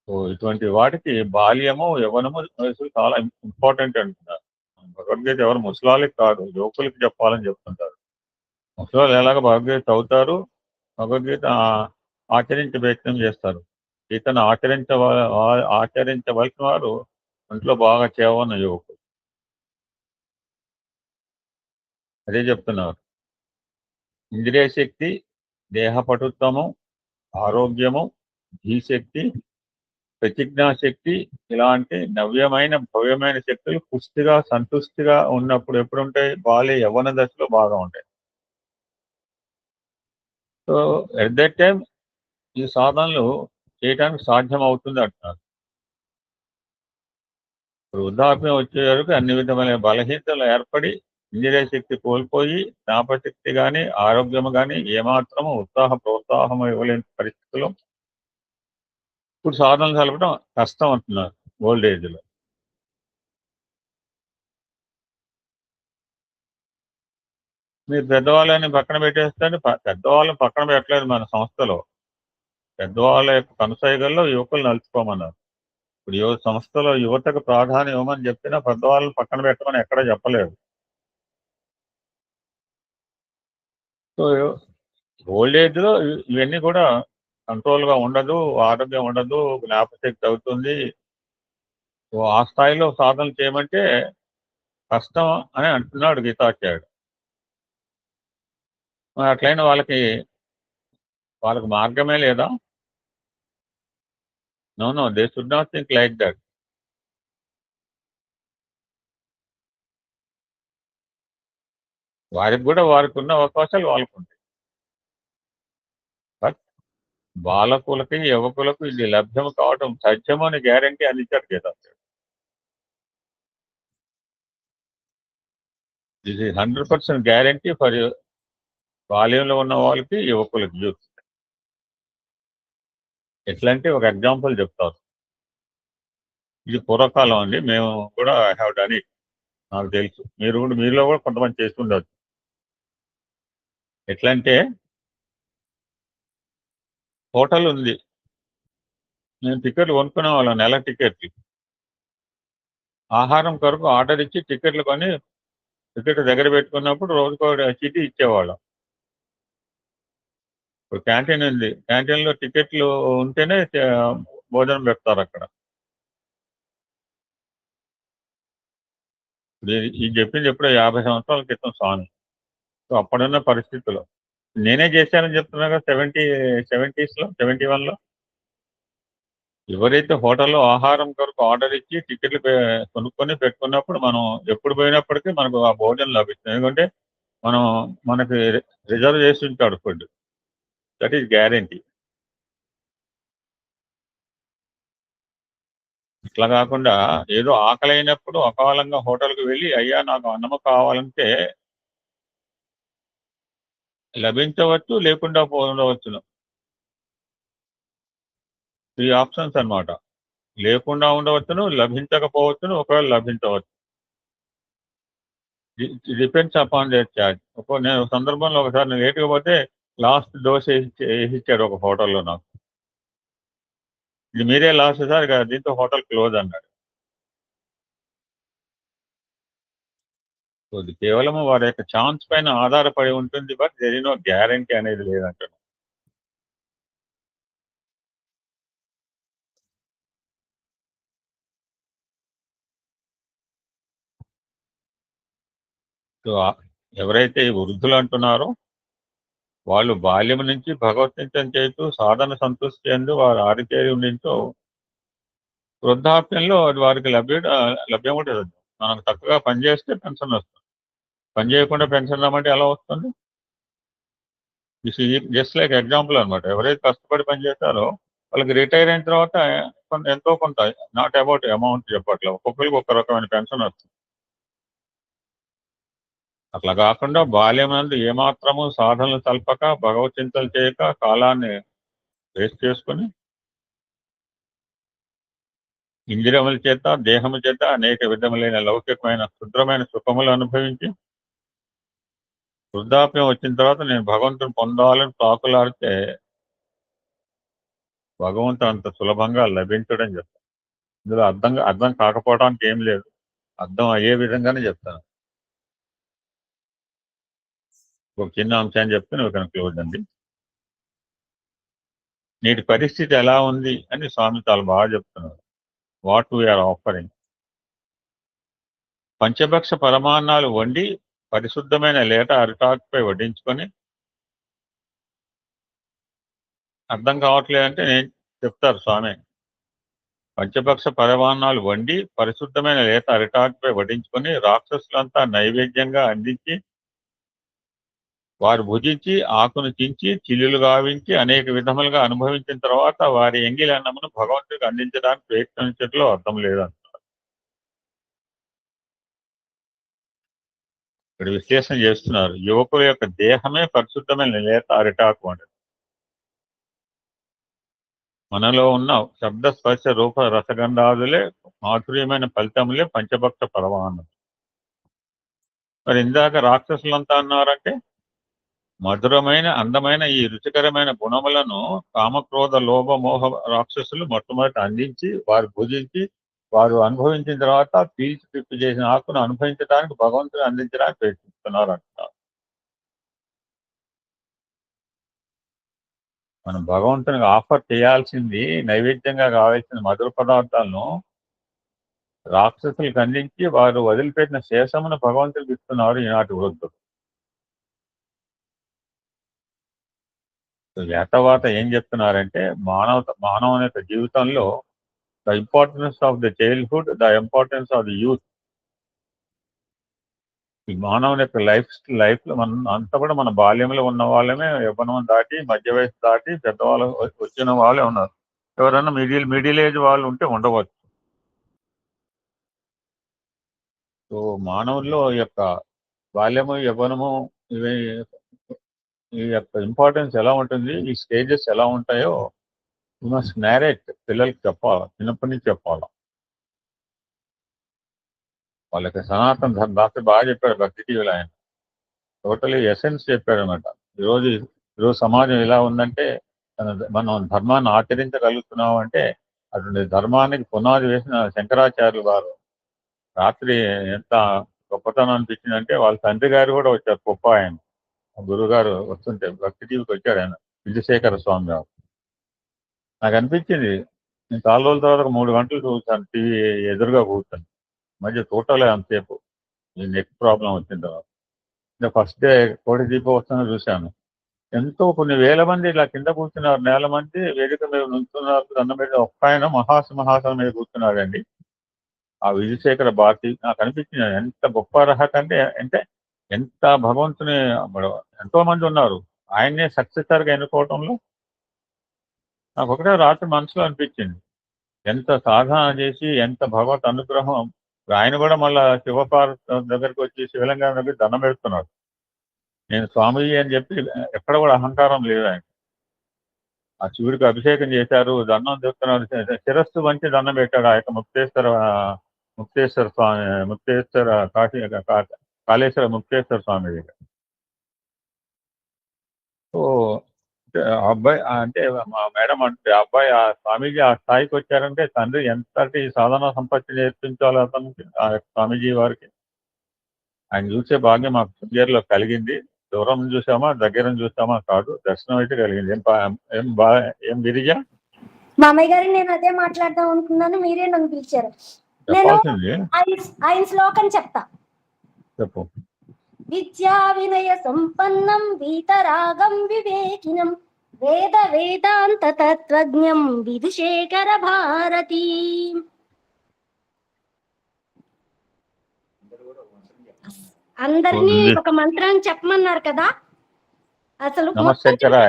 సో ఇటువంటి వాటికి బాల్యము, యవ్వనము, వయసు చాలా ఇంపార్టెంట్ అంటున్నారు. భగవద్గీత ఎవరు ముసలాళ్ళకి కాదు, యువకులకి చెప్పాలని చెప్తుంటారు. ముసలాళ్ళు ఎలాగ భగవద్గీత చదువుతారు, భగవద్గీత ఆచరించే ప్రయత్నం చేస్తారు. గీతను ఆచరించవలసిన వారు ఒంట్లో బాగా చేవన్న యువకులు. అదే చెప్తున్నారు. ఇంద్రియ శక్తి, దేహపటుత్వము, ఆరోగ్యము, ధీశక్తి, ప్రతిజ్ఞాశక్తి, ఇలాంటి నవ్యమైన భవ్యమైన శక్తులు పుష్టిగా, సంతుష్టిగా ఉన్నప్పుడు ఎప్పుడుంటాయి? బాల్య యవ్వన దశలో బాగా ఉంటాయి. సో ఎట్ దట్ టైం ఈ సాధనలు చేయడానికి సాధ్యం అవుతుంది అంటున్నారు. వృద్ధాప్యం వచ్చే వరకు అన్ని విధమైన బలహీనతలు ఏర్పడి ఇంద్రియ శక్తి కోల్పోయి జ్ఞాపశక్తి కానీ, ఆరోగ్యం కానీ ఏమాత్రము ప్రోత్సాహం ఇవ్వలేని పరిస్థితుల్లో ఇప్పుడు సాధనలు కలపడం కష్టం అంటున్నారు ఓల్డ్ ఏజ్లో. మీరు పెద్దవాళ్ళని పక్కన పెట్టేస్తే పెద్దవాళ్ళని పక్కన పెట్టలేదు మన సంస్థలో. పెద్దవాళ్ళ యొక్క కనుసైగల్లో యువకులు నలుచుకోమన్నారు. ఇప్పుడు సంస్థలో యువతకు ప్రాధాన్యం ఇవ్వమని చెప్పినా పెద్దవాళ్ళని పక్కన పెట్టమని ఎక్కడా చెప్పలేదు. సో ఓల్డ్ ఏజ్లో ఇవన్నీ కూడా కంట్రోల్గా ఉండదు, ఆరోగ్యం ఉండదు, జ్ఞాపశక్తి అవుతుంది. సో ఆ స్థాయిలో సాధనలు చేయమంటే కష్టం అని అంటున్నాడు గీతాచార్యుడు. అట్లయిన వాళ్ళకి వాళ్ళకి మార్గమే లేదా? No, they should not think like that. వారికి కూడా వారికి ఉన్న అవకాశాలు వాళ్ళకు ఉంటాయి. బట్ బాలకులకి యువకులకు ఇది లభ్యం కావడం సత్యము అని గ్యారంటీ అందించారు కదా. ఇది 100% గ్యారంటీ ఫర్ బాల్యంలో ఉన్న వాళ్ళకి యువకులకి యూత్. ఎట్లా అంటే ఒక ఎగ్జాంపుల్ చెప్తారు. ఇది పూర్వకాలం అండి, మేము కూడా హ్యావ్ డన్ ఇట్. నాకు తెలుసు, మీలో కూడా కొంతమంది చేస్తుండొచ్చు. ఎట్లా అంటే హోటల్ ఉంది, నేను టికెట్లు కొనుక్కునే వాళ్ళం, నెల టికెట్లు. ఆహారం కొరకు ఆర్డర్ ఇచ్చి టికెట్లు కొని టికెట్ దగ్గర పెట్టుకున్నప్పుడు రోజుకో చీటీ ఇచ్చేవాళ్ళం. ఇప్పుడు క్యాంటీన్ ఉంది, క్యాంటీన్లో టికెట్లు ఉంటేనే భోజనం పెడతారు అక్కడ. ఇది చెప్పింది ఎప్పుడో 50 సంవత్సరాల క్రితం స్వామి. సో అప్పుడున్న పరిస్థితుల్లో నేనే చేశానని చెప్తున్నాగా. 70s లో 71లో ఎవరైతే హోటల్లో ఆహారం కొరకు ఆర్డర్ ఇచ్చి టికెట్లు కొనుక్కొని పెట్టుకున్నప్పుడు మనం ఎప్పుడు పోయినప్పటికీ మనకు ఆ భోజనం లభిస్తుంది. ఎందుకంటే మనకి రిజర్వ్ చేసి ఉంటాడు ఫుడ్. That is guarantee. ఇట్లా కాకుండా ఏదో ఆకలి అయినప్పుడు అకాలంగా హోటల్కి వెళ్ళి అయ్యా నాకు అన్నము కావాలంటే లభించవచ్చు, లేకుండా ఉండవచ్చును. 3 ఆప్షన్స్ అన్నమాట. లేకుండా ఉండవచ్చును, లభించకపోవచ్చును, ఒకవేళ లభించవచ్చు. Depends upon their charge. నేను సందర్భంలో ఒకసారి నేను లేట్గా పోతే లాస్ట్ డోస్ వేసిచ్చాడు ఒక హోటల్లో నాకు. ఇది మీరే లాస్ట్ సార్, దీంతో హోటల్ క్లోజ్ అన్నాడు. సో ఇది కేవలం వారి యొక్క ఛాన్స్ పైన ఆధారపడి ఉంటుంది. But there is no guarantee అనేది లేదంటాడు. సో ఎవరైతే ఈ వృద్ధులు అంటున్నారో వాళ్ళు బాల్యం నుంచి భగవద్గీతం చేస్తూ సాధన సంతృష్టి ఎందు వారు ఆరితేరి ఉండింటూ వృద్ధాప్యంలో అది వారికి లభ్యం ఉంటుంది. మనకు చక్కగా పనిచేస్తే పెన్షన్ వస్తుంది. పని చేయకుండా పెన్షన్ రామంటే ఎలా వస్తుంది? దిస్ జస్ట్ లైక్ ఎగ్జాంపుల్ అనమాట. ఎవరైతే కష్టపడి పనిచేస్తారో వాళ్ళకి రిటైర్ అయిన తర్వాత ఎంతో కొంత, నాట్ అబౌట్ అమౌంట్ చెప్పట్లేదు, ఒక్కొక్కరికి ఒక రకమైన పెన్షన్ వస్తుంది. అట్లా కాకుండా బాల్యం నందు ఏమాత్రము సాధనలు తలపక భగవత్ చింతలు చేయక కాలాన్ని వేస్ట్ చేసుకుని ఇంద్రియముల చేత దేహము చేత అనేక విధములైన లౌకికమైన క్షుద్రమైన సుఖములు అనుభవించి వృద్ధాప్యం వచ్చిన తర్వాత నేను భగవంతుని పొందాలని తాకులాడితే భగవంతుడు అంత సులభంగా లభించడం చెప్తాను. ఇందులో అర్థం కాకపోవడానికి ఏం లేదు, అర్థం అయ్యే విధంగానే చెప్తాను. ఒక చిన్న అంశాన్ని చెప్తే నువ్వు క్లోజ్ అండి. నేటి పరిస్థితి ఎలా ఉంది అని స్వామి చాలా బాగా చెప్తున్నారు. What we are offering. పంచభక్ష పరమాన్నాలు వండి పరిశుద్ధమైన లేట అరిటాకుపై వడ్డించుకొని, అర్థం కావట్లేదంటే నేను చెప్తారు స్వామి. పంచభక్ష పరమాన్నాలు వండి పరిశుద్ధమైన లేత అరిటాకుపై వడ్డించుకొని రాక్షసులంతా నైవేద్యంగా అందించి వారు భుజించి ఆకును చించి చిల్లులు గావించి అనేక విధములుగా అనుభవించిన తర్వాత వారి ఎంగిలి అన్నమును భగవంతుడికి అందించడానికి ప్రయత్నించడంలో అర్థం లేదంటారు. ఇక్కడ విశ్లేషణ చేస్తున్నారు. యువకుల యొక్క దేహమే పరిశుద్ధమైన లేత అరిటాకు వంటి మనలో ఉన్న శబ్ద స్పర్శ రూప రసగంధాదులే మాధుర్యమైన ఫలితములే పంచభక్ష పరమాన్నం. మరి ఇందాక రాక్షసులంతా అన్నారంటే మధురమైన అందమైన ఈ రుచికరమైన గుణములను కామక్రోధ లోభ మోహ రాక్షసులు మొట్టమొదటి అందించి వారు భుజించి వారు అనుభవించిన తర్వాత పీల్చి పిప్పి చేసిన ఆకును అనుభవించడానికి భగవంతుని అందించడానికి ప్రయత్నిస్తున్నారు అంటున్నారు. మనం భగవంతునికి ఆఫర్ చేయాల్సింది నైవేద్యంగా కావాల్సిన మధుర పదార్థాలను రాక్షసులకు అందించి వారు వదిలిపెట్టిన శేషమును భగవంతుడికి ఇస్తున్నారు ఈనాటి వృద్ధులు. వేతవాత ఏం చెప్తున్నారంటే మానవుని యొక్క జీవితంలో the importance of the childhood, the importance of the youth. ఈ మానవుని యొక్క లైఫ్లో మనం అంతా కూడా మన బాల్యంలో ఉన్న వాళ్ళమే యవ్వనం దాటి మధ్య వయసు దాటి పెద్దవాళ్ళు వచ్చిన వాళ్ళే ఉన్నారు. ఎవరైనా మిడిల్ ఏజ్ వాళ్ళు ఉంటే ఉండవచ్చు. సో మానవుల్లో ఈ యొక్క బాల్యము యవ్వనము ఇవి ఈ యొక్క ఇంపార్టెన్స్ ఎలా ఉంటుంది, ఈ స్టేజెస్ ఎలా ఉంటాయో యూ మస్ట్ నేరేట్, పిల్లలకి చెప్పాలి, చిన్నప్పటి నుంచి చెప్పాలి. వాళ్ళకి సనాతన ధర్మం డాక్టర్ బాగా చెప్పాడు భక్తి టీవీలో ఆయన. టోటలీ ఎసెన్స్ చెప్పాడు అనమాట. ఈరోజు సమాజం ఎలా ఉందంటే మనం ధర్మాన్ని ఆచరించగలుగుతున్నాం అంటే అటువంటి ధర్మానికి పునాది వేసిన శంకరాచార్యులు వారు రాత్రి ఎంత గొప్పతనం అనిపించిందంటే వాళ్ళ తండ్రి గారు కూడా వచ్చారు, గొప్ప ఆయన గురుగారు వస్తుంటే భక్తి టీవీకి వచ్చాడు ఆయన, విజయశేఖర స్వామి గారు. నాకు అనిపించింది, నేను చాలా రోజుల తర్వాత 3 గంటలు చూసాను టీవీ ఎదురుగా కూర్చొని. మధ్య టోటల్ అంతసేపు ఈ నెక్ ప్రాబ్లం వచ్చిన తర్వాత ఫస్ట్ డే కోటి దీపోత్సవం చూశాను. ఎంతో కొన్ని వేల మంది ఇలా కింద కూర్చున్నారు, నేల మంది వేదిక మీద నుంచున్నారు. దండం మీద ఒక్క ఆయన మహాసింహాసనం మీద కూర్చున్నాడండి. ఆ విజయశేఖర భారతి నాకు అనిపించింది ఎంత గొప్ప అర్హత అంటే ఎంత భగవంతుని ఎంతో మంది ఉన్నారు, ఆయన్నే సక్సెసర్గా ఎన్నుకోవటంలో నాకు ఒకటే రాత్రి మనసులో అనిపించింది. ఎంత సాధన చేసి ఎంత భగవత్ అనుగ్రహం. ఆయన కూడా మళ్ళా శివపార్వతి దగ్గరికి వచ్చి శివలింగం దగ్గర దండం పెడుతున్నాడు. నేను స్వామీజీ అని చెప్పి ఎక్కడ కూడా అహంకారం లేదు ఆయన. ఆ శివుడికి అభిషేకం చేశారు, దండం చెప్తున్నాడు, శిరస్సు వంచి దండం పెట్టాడు ఆ యొక్క ముక్తేశ్వర స్వామి, కాళేశ్వర ముక్తేశ్వర స్వామి దగ్గర. సో అబ్బాయి అంటే మా మేడం అంటే అబ్బాయి ఆ స్వామీజీ ఆ స్థాయికి వచ్చారంటే తండ్రి ఎంతటి సాధన సంపత్తి నేర్పించాలో అతనికి ఆ స్వామీజీ వారికి. ఆయన చూసే భాగ్యం మాకు శృంగేరిలో కలిగింది. దూరం చూసామా దగ్గర చూసామా కాదు, దర్శనం అయితే కలిగింది. ఏం గిరిజ మామయ్య గారు, నేను అదే మాట్లాడదాం అనుకున్నాను, మీరే నన్ను పిలిచారు. చెప్పాల్సింది ఆయన శ్లోకం చెప్తా. చెప్పు. విద్యా వినయ సంపన్నం వీతరాగం వివేకినం వేద వేదాంత తత్వజ్ఞం విధుశేఖర భారతి. అందరినీ ఒక మంత్రం చెప్పమన్నారు కదా. అసలు నమశంకరాయ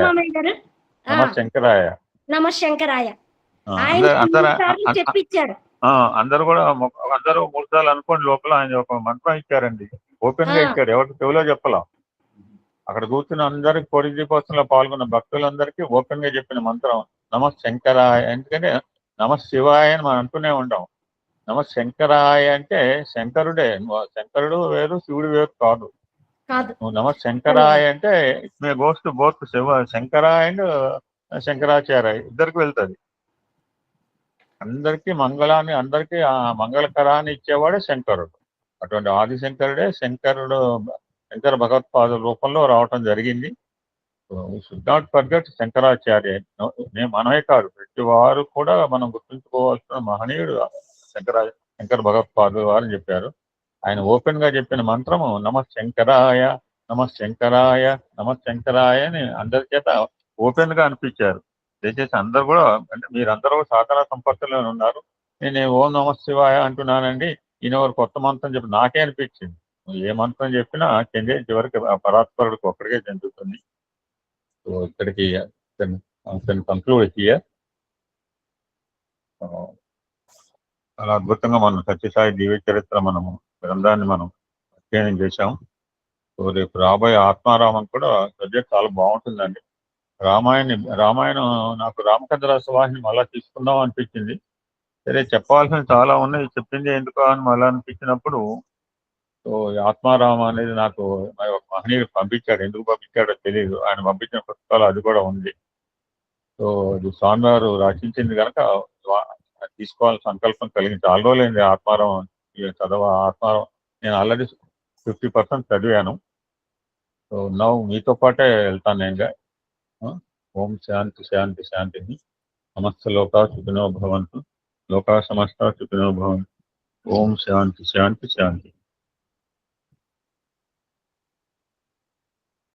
చెప్పించాడు. అందరూ 3 సార్లు అనుకోండి. లోపల ఆయన ఒక మంత్రం ఇచ్చారండి, ఓపెన్ గా ఇచ్చాడు, ఎవరికి చెవిలో చెప్పలా. అక్కడ కూర్చున్న అందరికి కోడి దీపోత్సవంలో పాల్గొన్న భక్తులందరికీ ఓపెన్ గా చెప్పిన మంత్రం నమ శంకరాయ. ఎందుకంటే నమ శివాయ అని మనం అంటూనే ఉంటాం. నమ శంకరాయ అంటే శంకరుడే, శంకరుడు వేరు శివుడు వేరు కాదు. నువ్వు నమ శంకరాయ అంటే it may goes to both శంకరాయ అండ్ శంకరాచార్య ఇద్దరికి వెళ్తుంది. అందరికీ మంగళాన్ని, అందరికీ ఆ మంగళకరాన్ని ఇచ్చేవాడే శంకరుడు. అటువంటి ఆదిశంకరుడే శంకర భగవత్పాద రూపంలో రావటం జరిగింది. Should not forget Shankaracharya. మనమే కాదు, ప్రతి వారు కూడా మనం గుర్తుంచుకోవాల్సిన మహనీయుడు శంకర భగవత్పాదులు వారు చెప్పారు. ఆయన ఓపెన్ గా చెప్పిన మంత్రము నమ శంకరాయ, నమ శంకరాయ, నమ శంకరాయ అని అందరి చేత ఓపెన్ గా అనిపించారు. దయచేసి అందరు కూడా, అంటే మీరందరూ సాధన సంపత్తిలో ఉన్నారు. నేను ఓం నమ శివాయ అంటున్నానండి, ఈయన వారు కొత్త మంత్రం చెప్పి నాకే అనిపించింది. ఏ మంత్రం చెప్పినా చెందే చివరికి పరాత్పరుడికి ఒక్కడికే చెందుతుంది. సో ఇక్కడికి కంక్లూడ్ హియర్. చాలా అద్భుతంగా మనం సత్యసాయి దివ్య చరిత్ర మనము గ్రంథాన్ని మనం అధ్యయనం చేశాం. సో రేపు రాబోయే ఆత్మారామం కూడా సబ్జెక్ట్ చాలా బాగుంటుందండి. రామాయణం నాకు రామచంద్రదాస్ వాహిని మళ్ళా తీసుకుందాం అనిపించింది. సరే చెప్పాల్సినవి చాలా ఉన్నాయి, చెప్పింది ఎందుకు అని మళ్ళీ అనిపించినప్పుడు సో ఆత్మారామం అనేది నాకు మరి ఒక మహనీయుడు పంపించాడు. ఎందుకు పంపించాడో తెలియదు, ఆయన పంపించిన పుస్తకాలు అది కూడా ఉంది. సో అది స్వామివారు రచించింది కనుక తీసుకోవాలని సంకల్పం కలిగింది. చాలా రోజులైంది ఆత్మారామం ఆత్మారామం నేను ఆల్రెడీ 50% చదివాను. సో నవ్వు మీతో పాటే వెళ్తాను నేను. ఓం శాంతి శాంతి శాంతి. సమస్త లోకా సుఖినో భవంతు, లోకా సమస్త సుఖినో భవంతు. ఓం శాంతి శాంతి శాంతి.